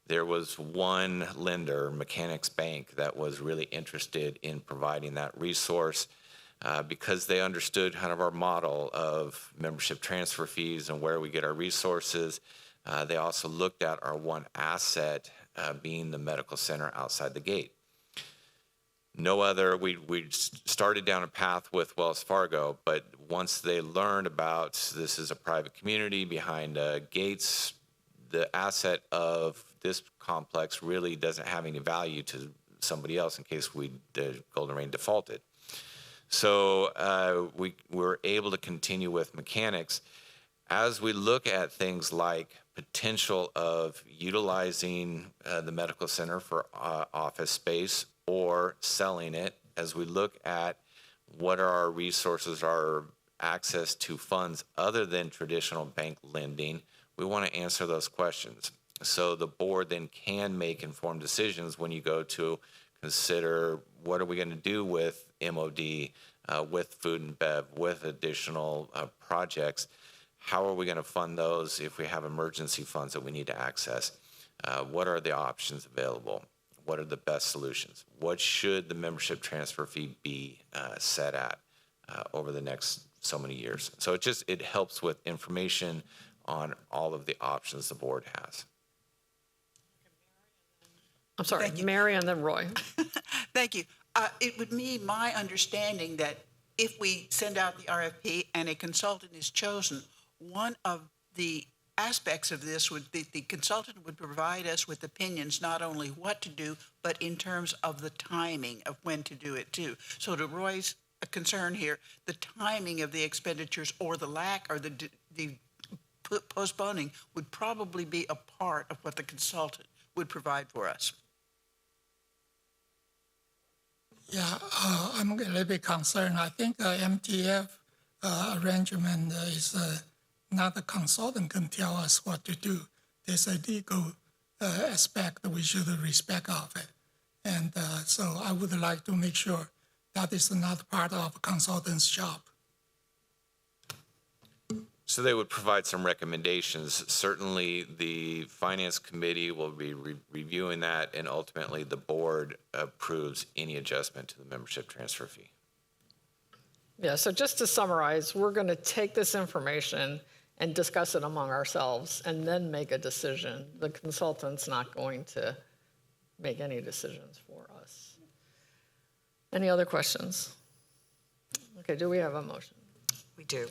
There was one lender, Mechanics Bank, that was really interested in providing that resource because they understood kind of our model of membership transfer fees and where we get our resources. They also looked at our one asset being the medical center outside the gate. No other, we started down a path with Wells Fargo, but once they learned about this is a private community behind gates, the asset of this complex really doesn't have any value to somebody else in case the Golden Rain defaulted. So we were able to continue with Mechanics. As we look at things like potential of utilizing the medical center for office space or selling it, as we look at what are our resources, our access to funds other than traditional bank lending, we want to answer those questions. So the board then can make informed decisions when you go to consider what are we going to do with MOD, with food and bev, with additional projects. How are we going to fund those if we have emergency funds that we need to access? What are the options available? What are the best solutions? What should the membership transfer fee be set at over the next so many years? So it helps with information on all of the options the board has. I'm sorry, Mary and then Roy. Thank you. It would be my understanding that if we send out the RFP and a consultant is chosen, one of the aspects of this would be the consultant would provide us with opinions, not only what to do, but in terms of the timing of when to do it too. So to Roy's concern here, the timing of the expenditures or the lack or the postponing would probably be a part of what the consultant would provide for us. Yeah, I'm a little bit concerned. I think MTF arrangement is not the consultant can tell us what to do. There's a legal aspect that we should respect of it. And so I would like to make sure that is not part of a consultant's job. So they would provide some recommendations. Certainly, the Finance Committee will be reviewing that, and ultimately the board approves any adjustment to the membership transfer fee. Yeah, so just to summarize, we're going to take this information and discuss it among ourselves and then make a decision. The consultant's not going to make any decisions for us. Any other questions? Okay, do we have a motion? We do.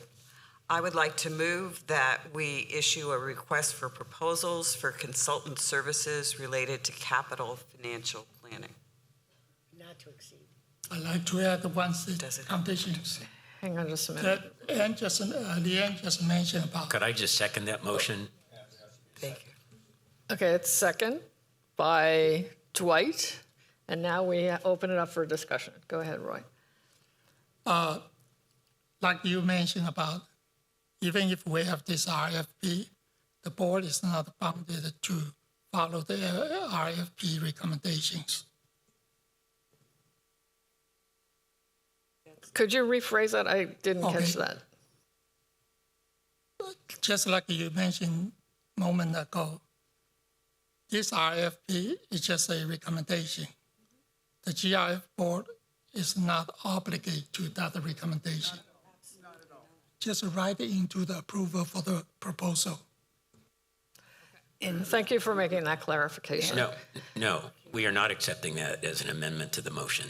I would like to move that we issue a request for proposals for consultant services related to capital financial planning. Not to exceed. I'd like to add one condition. Hang on just a minute. That Leanne just mentioned about. Could I just second that motion? Thank you. Okay, it's second by Dwight, and now we open it up for discussion. Go ahead, Roy. Like you mentioned about, even if we have this RFP, the board is not bounded to follow the RFP recommendations. Could you rephrase that? I didn't catch that. Just like you mentioned a moment ago, this RFP is just a recommendation. The GRF board is not obligated to that recommendation. Just write it into the approval for the proposal. And thank you for making that clarification. No, we are not accepting that as an amendment to the motion.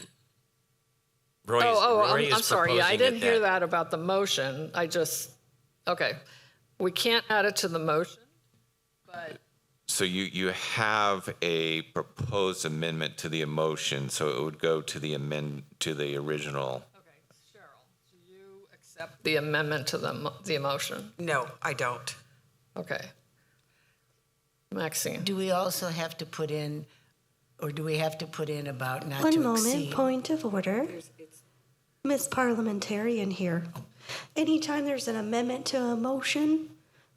Roy I'm sorry. Yeah, I didn't hear that about the motion. Okay. We can't add it to the motion, but. So you have a proposed amendment to the motion, so it would go to the original. Okay, Cheryl, do you accept the amendment to the motion? No, I don't. Okay. Maxine. Do we also have to put in, or do we have to put in about not One to moment, exceed? point of order. Ms. Parliamentarian here. Anytime there's an amendment to a motion,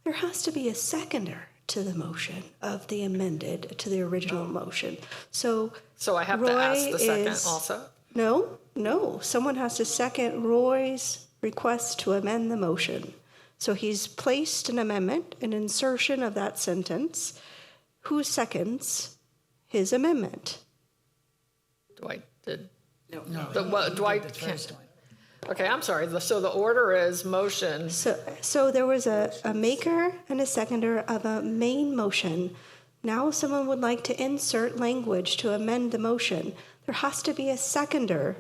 there has to be a seconder to the motion of the amended to the original motion. So I have to ask the second also? No. Someone has to second Roy's request to amend the motion. So he's placed an amendment, an insertion of that sentence. Who seconds his amendment? Dwight did. No. Dwight can't. Okay, I'm sorry. So the order is motion. So there was a maker and a seconder of a main motion. Now someone would like to insert language to amend the motion. There has to be a seconder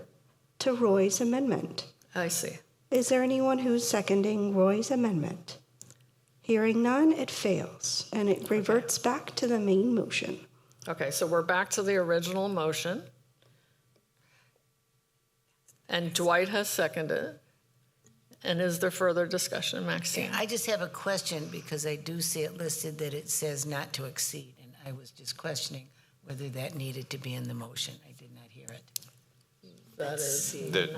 to Roy's amendment. I see. Is there anyone who's seconding Roy's amendment? Hearing none, it fails, and it reverts back to the main motion. Okay, so we're back to the original motion. And Dwight has seconded. And is there further discussion, Maxine? I just have a question because I do see it listed that it says not to exceed, and I was just questioning whether that needed to be in the motion. I did not hear it. That is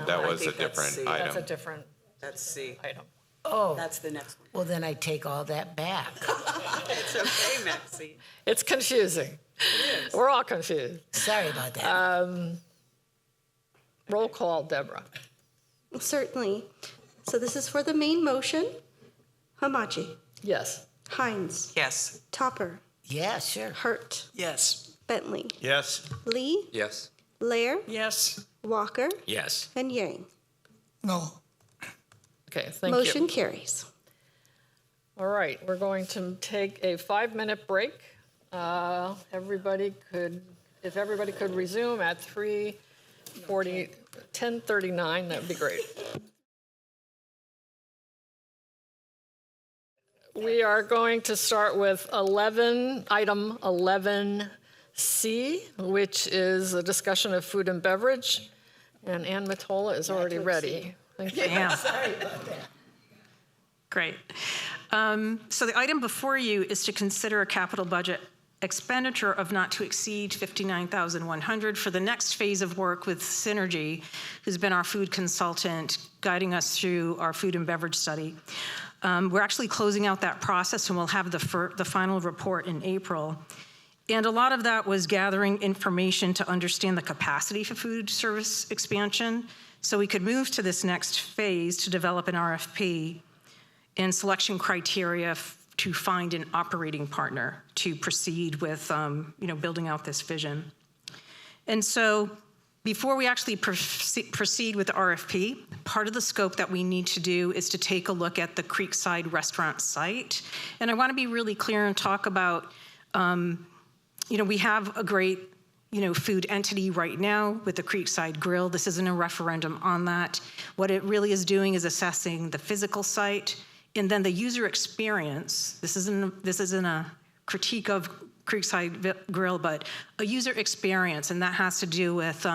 that was a different item. That's a different That's C. item. Oh. That's the next one. Well, then I take all that back. It's okay, Maxine. It's confusing. It is. We're all confused. Sorry about that. Roll call, Deborah. Certainly. So this is for the main motion. Hamachi, Yes. Hines, Yes. Topper, Yeah, sure. Hurt, Yes. Bentley, Yes. Lee, Yes. Lair, Yes. Walker, Yes. and Yang. No. Okay, thank Motion you. carries. All right, we're going to take a 5-minute break. If everybody could resume at 10:39, that'd be great. We are going to start with item 11C, which is a discussion of food and beverage. And Ann Matola is already ready. Thank you. Yeah. Sorry about that. Great. So the item before you is to consider a capital budget expenditure of not to exceed $59,100 for the next phase of work with Synergy, who's been our food consultant guiding us through our food and beverage study. We're actually closing out that process, and we'll have the final report in April. And a lot of that was gathering information to understand the capacity for food service expansion, so we could move to this next phase to develop an RFP and selection criteria to find an operating partner to proceed with building out this vision. And so before we actually proceed with the RFP, part of the scope that we need to do is to take a look at the Creekside restaurant site. And I want to be really clear and talk about, we have a great food entity right now with the Creekside Grill. This isn't a referendum on that. What it really is doing is assessing the physical site and then the user experience. This isn't a critique of Creekside Grill, but a user experience, and that has to do with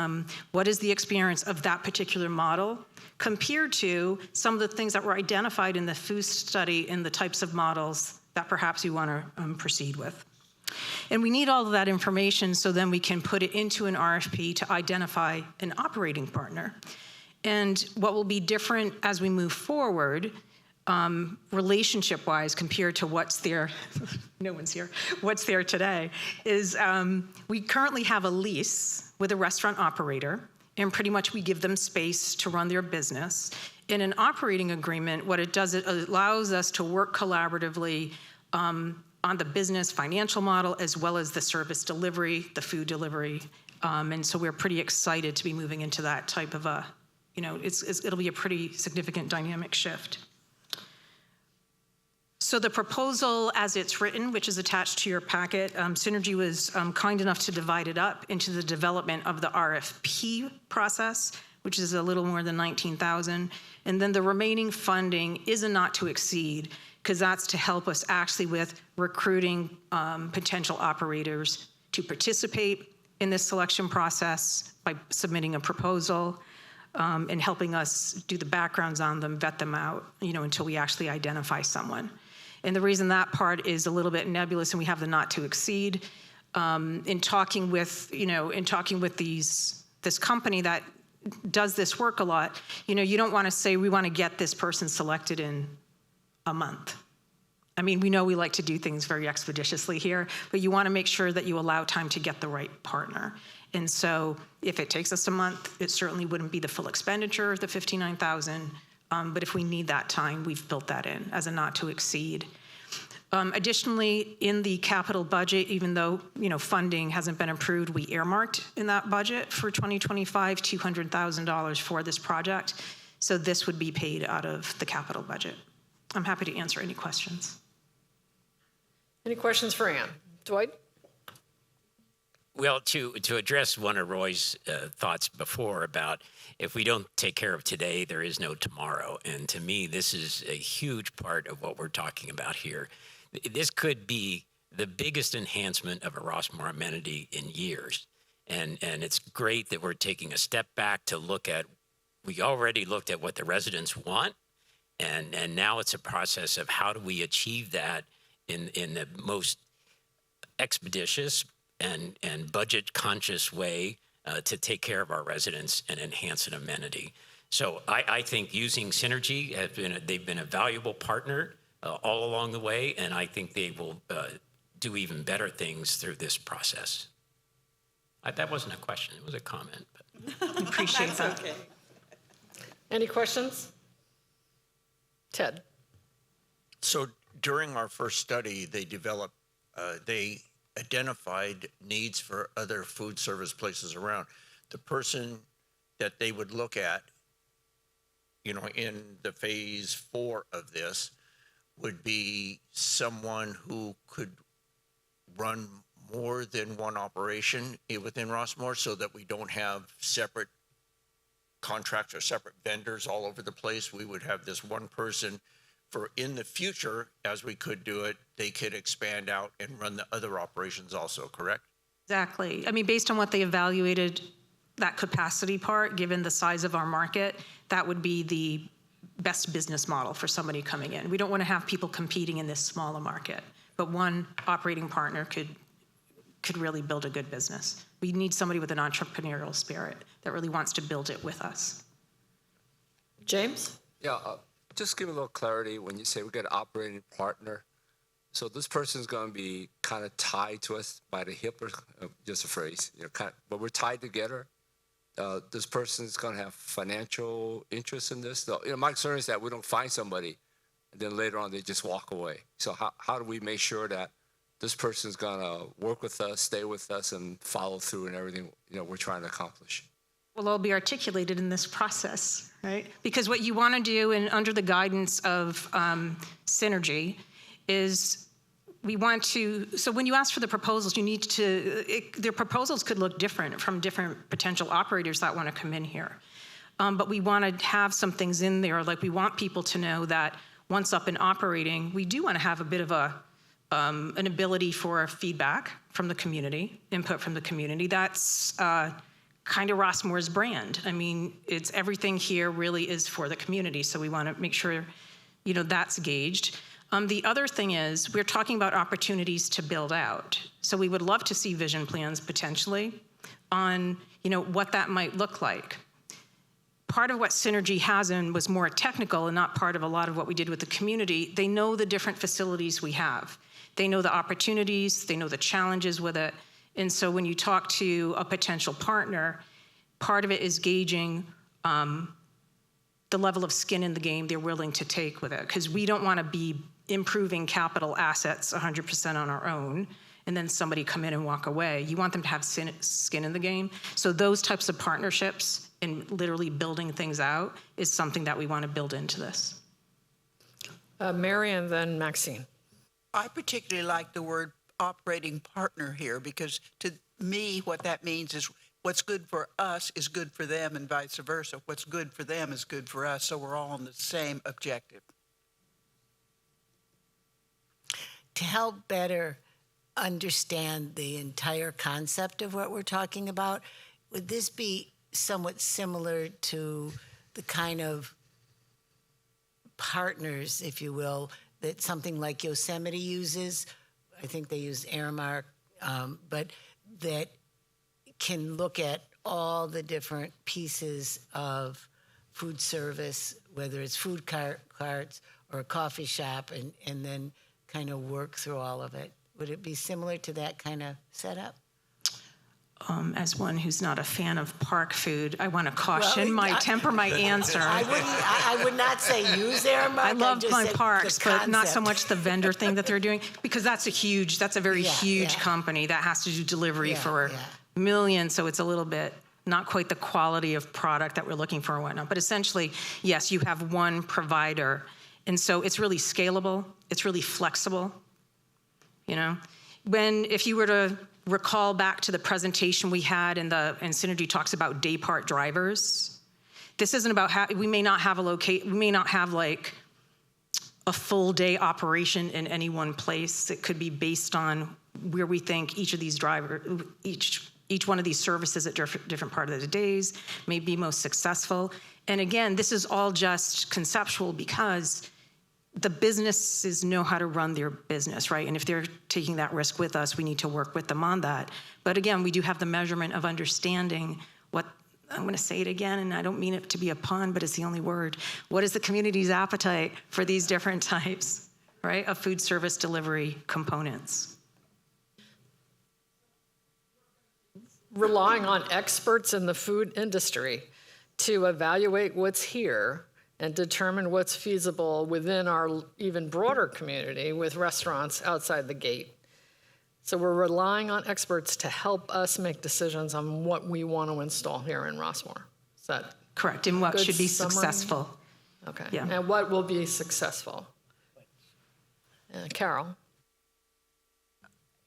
what is the experience of that particular model compared to some of the things that were identified in the food study and the types of models that perhaps we want to proceed with. And we need all of that information so then we can put it into an RFP to identify an operating partner. And what will be different as we move forward, relationship-wise, compared to what's there, no one's here, what's there today, is we currently have a lease with a restaurant operator, and pretty much we give them space to run their business. In an operating agreement, what it does, it allows us to work collaboratively on the business financial model as well as the service delivery, the food delivery. And so we're pretty excited to be moving into that type of it'll be a pretty significant dynamic shift. So the proposal as it's written, which is attached to your packet, Synergy was kind enough to divide it up into the development of the RFP process, which is a little more than $19,000. And then the remaining funding is a not to exceed, because that's to help us actually with recruiting potential operators to participate in this selection process by submitting a proposal and helping us do the backgrounds on them, vet them out, until we actually identify someone. And the reason that part is a little bit nebulous and we have the not to exceed, in talking with this company that does this work a lot, you don't want to say we want to get this person selected in a month. I mean, we know we like to do things very expeditiously here, but you want to make sure that you allow time to get the right partner. And so if it takes us a month, it certainly wouldn't be the full expenditure of the $59,000. But if we need that time, we've built that in as a not to exceed. Additionally, in the capital budget, even though funding hasn't been approved, we earmarked in that budget for 2025 $200,000 for this project. So this would be paid out of the capital budget. I'm happy to answer any questions. Any questions for Ann? Dwight? Well, to address one of Roy's thoughts before about if we don't take care of today, there is no tomorrow. And to me, this is a huge part of what we're talking about here. This could be the biggest enhancement of a Rossmore amenity in years. And it's great that we're taking a step back to look at, we already looked at what the residents want, and now it's a process of how do we achieve that in the most expeditious and budget-conscious way to take care of our residents and enhance an amenity. So I think using Synergy, they've been a valuable partner all along the way, and I think they will do even better things through this process. That wasn't a question, it was a comment. But. Appreciate that. Okay. Any questions? Ted? So during our first study, they identified needs for other food service places around. The person that they would look at, in the phase 4 of this, would be someone who could run more than one operation within Rossmore, so that we don't have separate contracts or separate vendors all over the place. We would have this one person for in the future, as we could do it, they could expand out and run the other operations also, correct? Exactly. I mean, based on what they evaluated, that capacity part, given the size of our market, that would be the best business model for somebody coming in. We don't want to have people competing in this smaller market, but one operating partner could really build a good business. We need somebody with an entrepreneurial spirit that really wants to build it with us. James? Yeah, just give a little clarity when you say we get an operating partner. So this person's going to be kind of tied to us by the hip, or just a phrase, but we're tied together. This person's going to have financial interest in this. My concern is that we don't find somebody, and then later on they just walk away. So how do we make sure that this person's going to work with us, stay with us, and follow through in everything we're trying to accomplish? Will all be articulated in this process, right? Because what you want to do, and under the guidance of Synergy, is we want to, so when you ask for the proposals, you need to, their proposals could look different from different potential operators that want to come in here. But we want to have some things in there, like we want people to know that once up and operating, we do want to have a bit of an ability for feedback from the community, input from the community. That's kind of Rossmore's brand. I mean, it's everything here really is for the community, so we want to make sure, that's gauged. The other thing is, we're talking about opportunities to build out. So we would love to see vision plans potentially on, what that might look like. Part of what Synergy has in was more technical and not part of a lot of what we did with the community. They know the different facilities we have. They know the opportunities, they know the challenges with it. And so when you talk to a potential partner, part of it is gauging the level of skin in the game they're willing to take with it. Because we don't want to be improving capital assets 100% on our own, and then somebody come in and walk away. You want them to have skin in the game. So those types of partnerships and literally building things out is something that we want to build into this. Mary and then Maxine. I particularly like the word operating partner here, because to me, what that means is what's good for us is good for them and vice versa. What's good for them is good for us, so we're all on the same objective. To help better understand the entire concept of what we're talking about, would this be somewhat similar to the kind of partners, if you will, that something like Yosemite uses? I think they use Aramark, but that can look at all the different pieces of food service, whether it's food carts or a coffee shop, and then kind of work through all of it. Would it be similar to that kind of setup? As one who's not a fan of park food, I want to temper my answer. I would not say use Aramark. I love my parks, but not so much the vendor thing that they're doing, because that's a very huge company that has to do delivery for millions. So it's a little bit not quite the quality of product that we're looking for and whatnot. But essentially, yes, you have one provider. And so it's really scalable. It's really flexible. If you were to recall back to the presentation we had, and Synergy talks about day part drivers. This isn't about we may not have like a full day operation in any one place. It could be based on where we think each of these each one of these services at different part of the days may be most successful. And again, this is all just conceptual because the businesses know how to run their business, right? And if they're taking that risk with us, we need to work with them on that. But again, we do have the measurement of understanding what, I'm going to say it again, and I don't mean it to be a pun, but it's the only word. What is the community's appetite for these different types, right, of food service delivery components? Relying on experts in the food industry to evaluate what's here and determine what's feasible within our even broader community with restaurants outside the gate. So we're relying on experts to help us make decisions on what we want to install here in Rossmore. Is that correct? And what good should be summary? successful. Okay. Yeah. And what will be successful? Carol?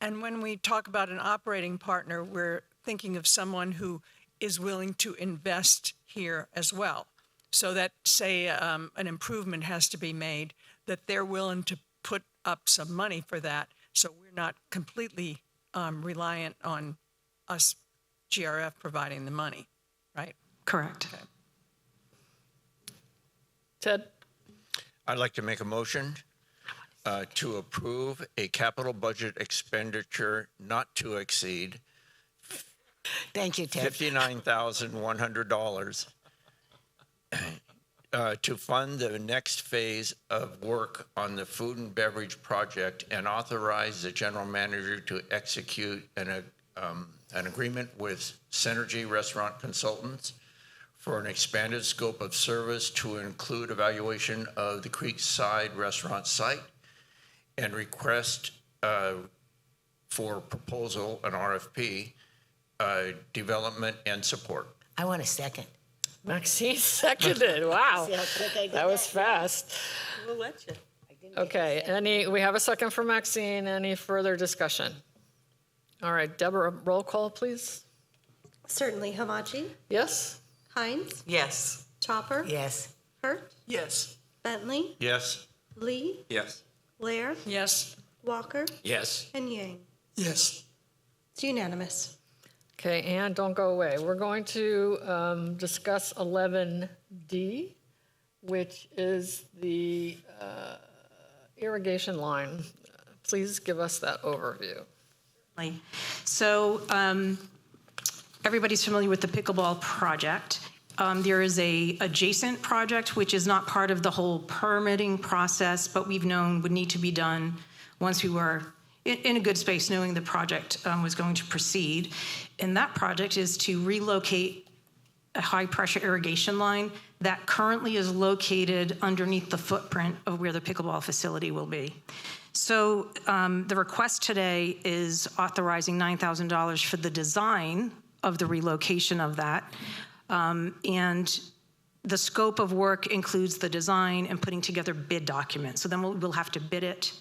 And when we talk about an operating partner, we're thinking of someone who is willing to invest here as well. So that, say, an improvement has to be made, that they're willing to put up some money for that. So we're not completely reliant on us, GRF, providing the money, right? Correct. Okay. Ted? I'd like to make a motion to approve a capital budget expenditure not to exceed Thank you, Ted. $59,100 to fund the next phase of work on the food and beverage project and authorize the general manager to execute an agreement with Synergy Restaurant Consultants for an expanded scope of service to include evaluation of the Creekside restaurant site and request for proposal, an RFP, development and support. I want a second. Maxine seconded. Wow. See how quick I did That was fast. We'll let you. Okay, we have a second for Maxine. Any further discussion? All right, Deborah, roll call, please. Certainly. Hamachi? Yes? Hines? Yes. Chopper? Yes. Hurt? Yes. Bentley? Yes. Lee? Yes. Laird? Yes. Walker? Yes. And Yang. Yes. It's unanimous. Okay, Ann, don't go away. We're going to discuss 11D, which is the irrigation line. Please give us that overview. So everybody's familiar with the pickleball project. There is a adjacent project which is not part of the whole permitting process, but we've known would need to be done once we were in a good space, knowing the project was going to proceed. And that project is to relocate a high-pressure irrigation line that currently is located underneath the footprint of where the pickleball facility will be. So the request today is authorizing $9,000 for the design of the relocation of that. And the scope of work includes the design and putting together bid documents. So then we'll have to bid it,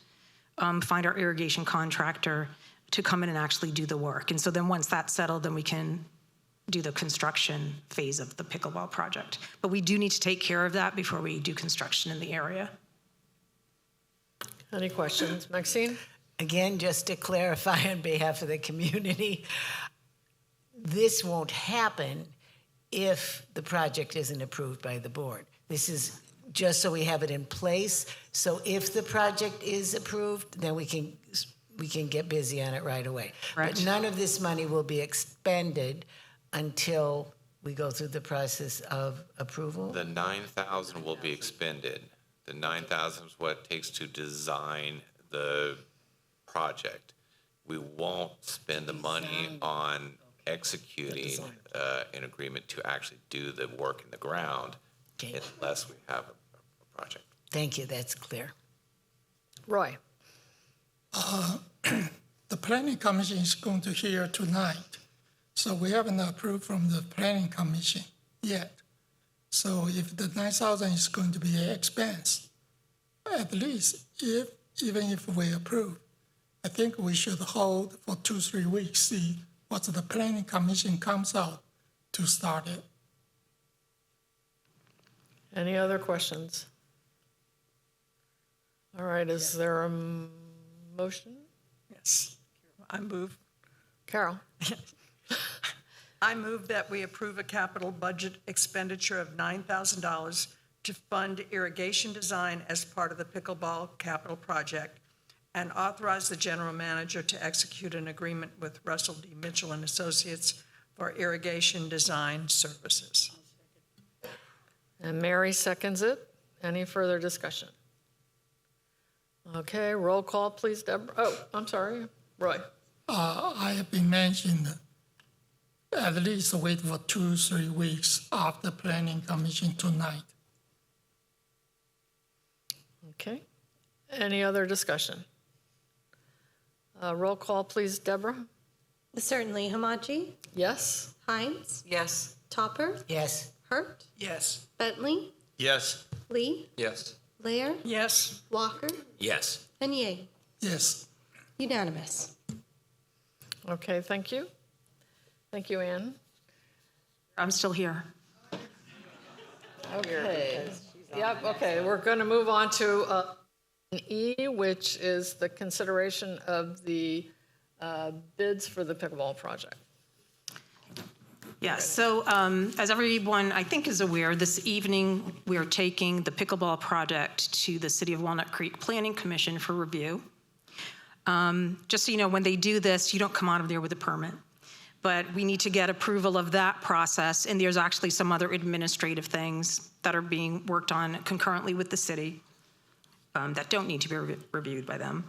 find our irrigation contractor to come in and actually do the work. And so then once that's settled, then we can do the construction phase of the pickleball project. But we do need to take care of that before we do construction in the area. Any questions? Maxine? Again, just to clarify on behalf of the community, this won't happen if the project isn't approved by the board. This is just so we have it in place. So if the project is approved, then we can get busy on it right away. Right. But none of this money will be expended until we go through the process of approval. The 9,000 will be expended. The 9,000 is what it takes to design the project. We won't spend the money on executing an agreement to actually do the work in the ground unless we have a project. Thank you, that's clear. Roy? The Planning Commission is going to hear tonight. So we haven't approved from the Planning Commission yet. So if the 9,000 is going to be an expense, at least even if we approve, I think we should hold for 2-3 weeks, see what the Planning Commission comes out to start it. Any other questions? All right, is there a motion? Yes. I move. Carol? I move that we approve a capital budget expenditure of $9,000 to fund irrigation design as part of the pickleball capital project and authorize the general manager to execute an agreement with Russell D. Mitchell and Associates for irrigation design services. And Mary seconds it. Any further discussion? Okay, roll call, please, Deborah. Oh, I'm sorry, Roy. I have been mentioned at least wait for 2-3 weeks after Planning Commission tonight. Okay. Any other discussion? Roll call, please, Deborah. Certainly. Hamaji? Yes? Hines? Yes. Topper? Yes. Hurt? Yes. Bentley? Yes. Lee? Yes. Lair? Yes. Walker? Yes. And Yang? Yes. Unanimous. Okay, thank you. Thank you, Ann. I'm still here. Okay. Yep, okay, we're going to move on to an E, which is the consideration of the bids for the pickleball project. Yes, so as everyone I think is aware, this evening we are taking the pickleball project to the City of Walnut Creek Planning Commission for review. Just so you know, when they do this, you don't come out of there with a permit. But we need to get approval of that process, and there's actually some other administrative things that are being worked on concurrently with the city that don't need to be reviewed by them.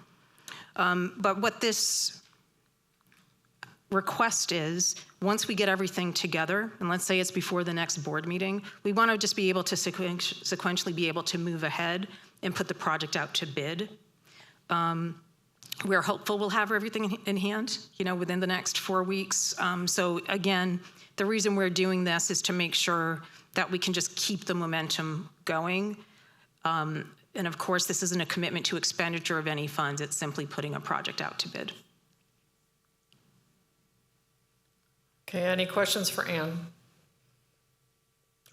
But what this request is, once we get everything together, and let's say it's before the next board meeting, we want to just be able to sequentially be able to move ahead and put the project out to bid. We're hopeful we'll have everything in hand, within the next 4 weeks. So again, the reason we're doing this is to make sure that we can just keep the momentum going. And of course, this isn't a commitment to expenditure of any funds. It's simply putting a project out to bid. Okay, any questions for Ann?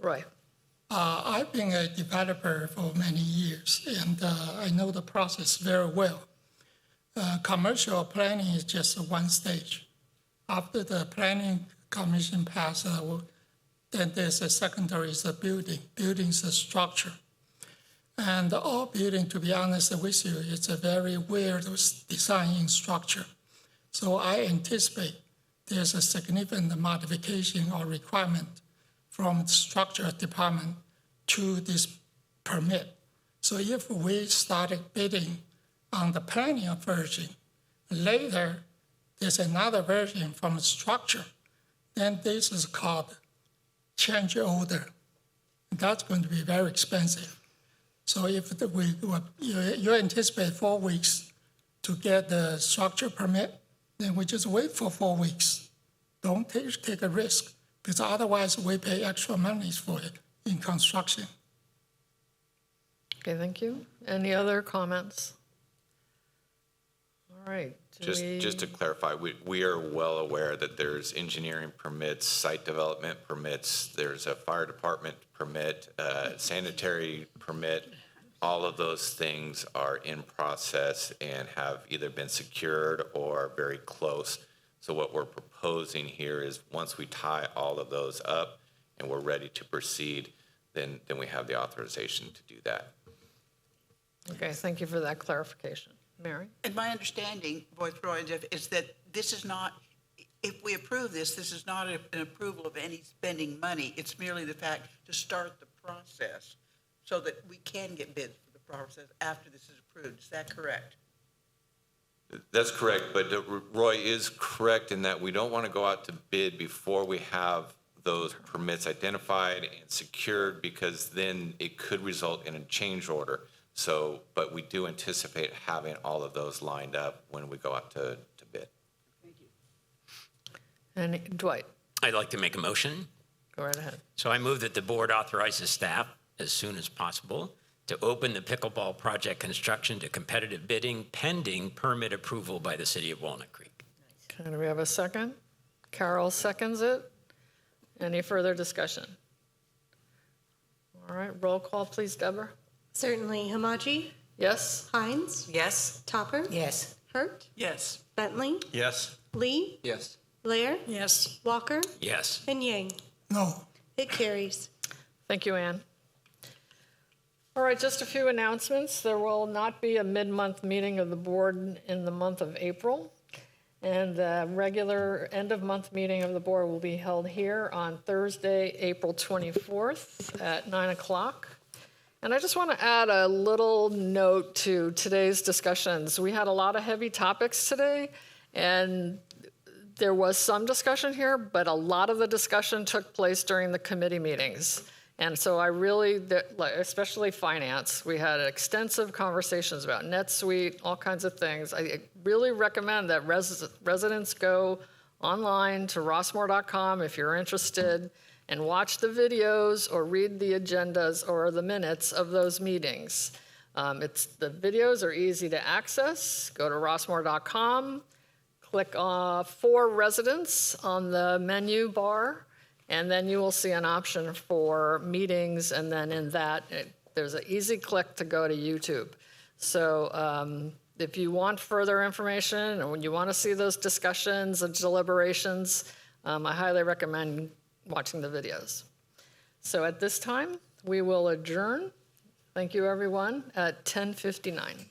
Roy. I've been a developer for many years, and I know the process very well. Commercial planning is just one stage. After the planning commission passes, then there's a secondary, is the building. Building's a structure. And all building, to be honest with you, it's a very weird design in structure. So I anticipate there's a significant modification or requirement from the structure department to this permit. So if we started bidding on the planning version, later there's another version from the structure, then this is called change order. That's going to be very expensive. So if you anticipate 4 weeks to get the structure permit, then we just wait for 4 weeks. Don't take a risk, because otherwise we pay extra monies for it in construction. Okay, thank you. Any other comments? All right. Just to clarify, we are well aware that there's engineering permits, site development permits, there's a fire department permit, sanitary permit. All of those things are in process and have either been secured or very close. So what we're proposing here is once we tie all of those up and we're ready to proceed, then we have the authorization to do that. Okay, thank you for that clarification. Mary? And my understanding, both Roy and Jeff, is that this is not, if we approve this, this is not an approval of any spending money. It's merely the fact to start the process so that we can get bids for the process after this is approved. Is that correct? That's correct, but Roy is correct in that we don't want to go out to bid before we have those permits identified and secured, because then it could result in a change order. So, but we do anticipate having all of those lined up when we go out to bid. Thank you. And Dwight? I'd like to make a motion. Go right ahead. So I move that the board authorizes staff as soon as possible to open the pickleball project construction to competitive bidding pending permit approval by the City of Walnut Creek. Okay, do we have a second? Carol seconds it. Any further discussion? All right, roll call, please, Deborah. Certainly. Hamaji? Yes? Hines? Yes. Topper? Yes. Hurt? Yes. Bentley? Yes. Lee? Yes. Lair? Yes. Walker? Yes. And Yang? No. It carries. Thank you, Ann. All right, just a few announcements. There will not be a mid-month meeting of the board in the month of April. And the regular end-of-month meeting of the board will be held here on Thursday, April 24th at 9 o'clock. And I just want to add a little note to today's discussions. We had a lot of heavy topics today, and there was some discussion here, but a lot of the discussion took place during the committee meetings. And so I really, especially finance, we had extensive conversations about NetSuite, all kinds of things. I really recommend that residents go online to rossmore.com if you're interested and watch the videos or read the agendas or the minutes of those meetings. The videos are easy to access. Go to rossmore.com, click for residents on the menu bar, and then you will see an option for meetings, and then in that, there's an easy click to go to YouTube. So if you want further information, and when you want to see those discussions and deliberations, I highly recommend watching the videos. So at this time, we will adjourn. Thank you, everyone, at 10:59.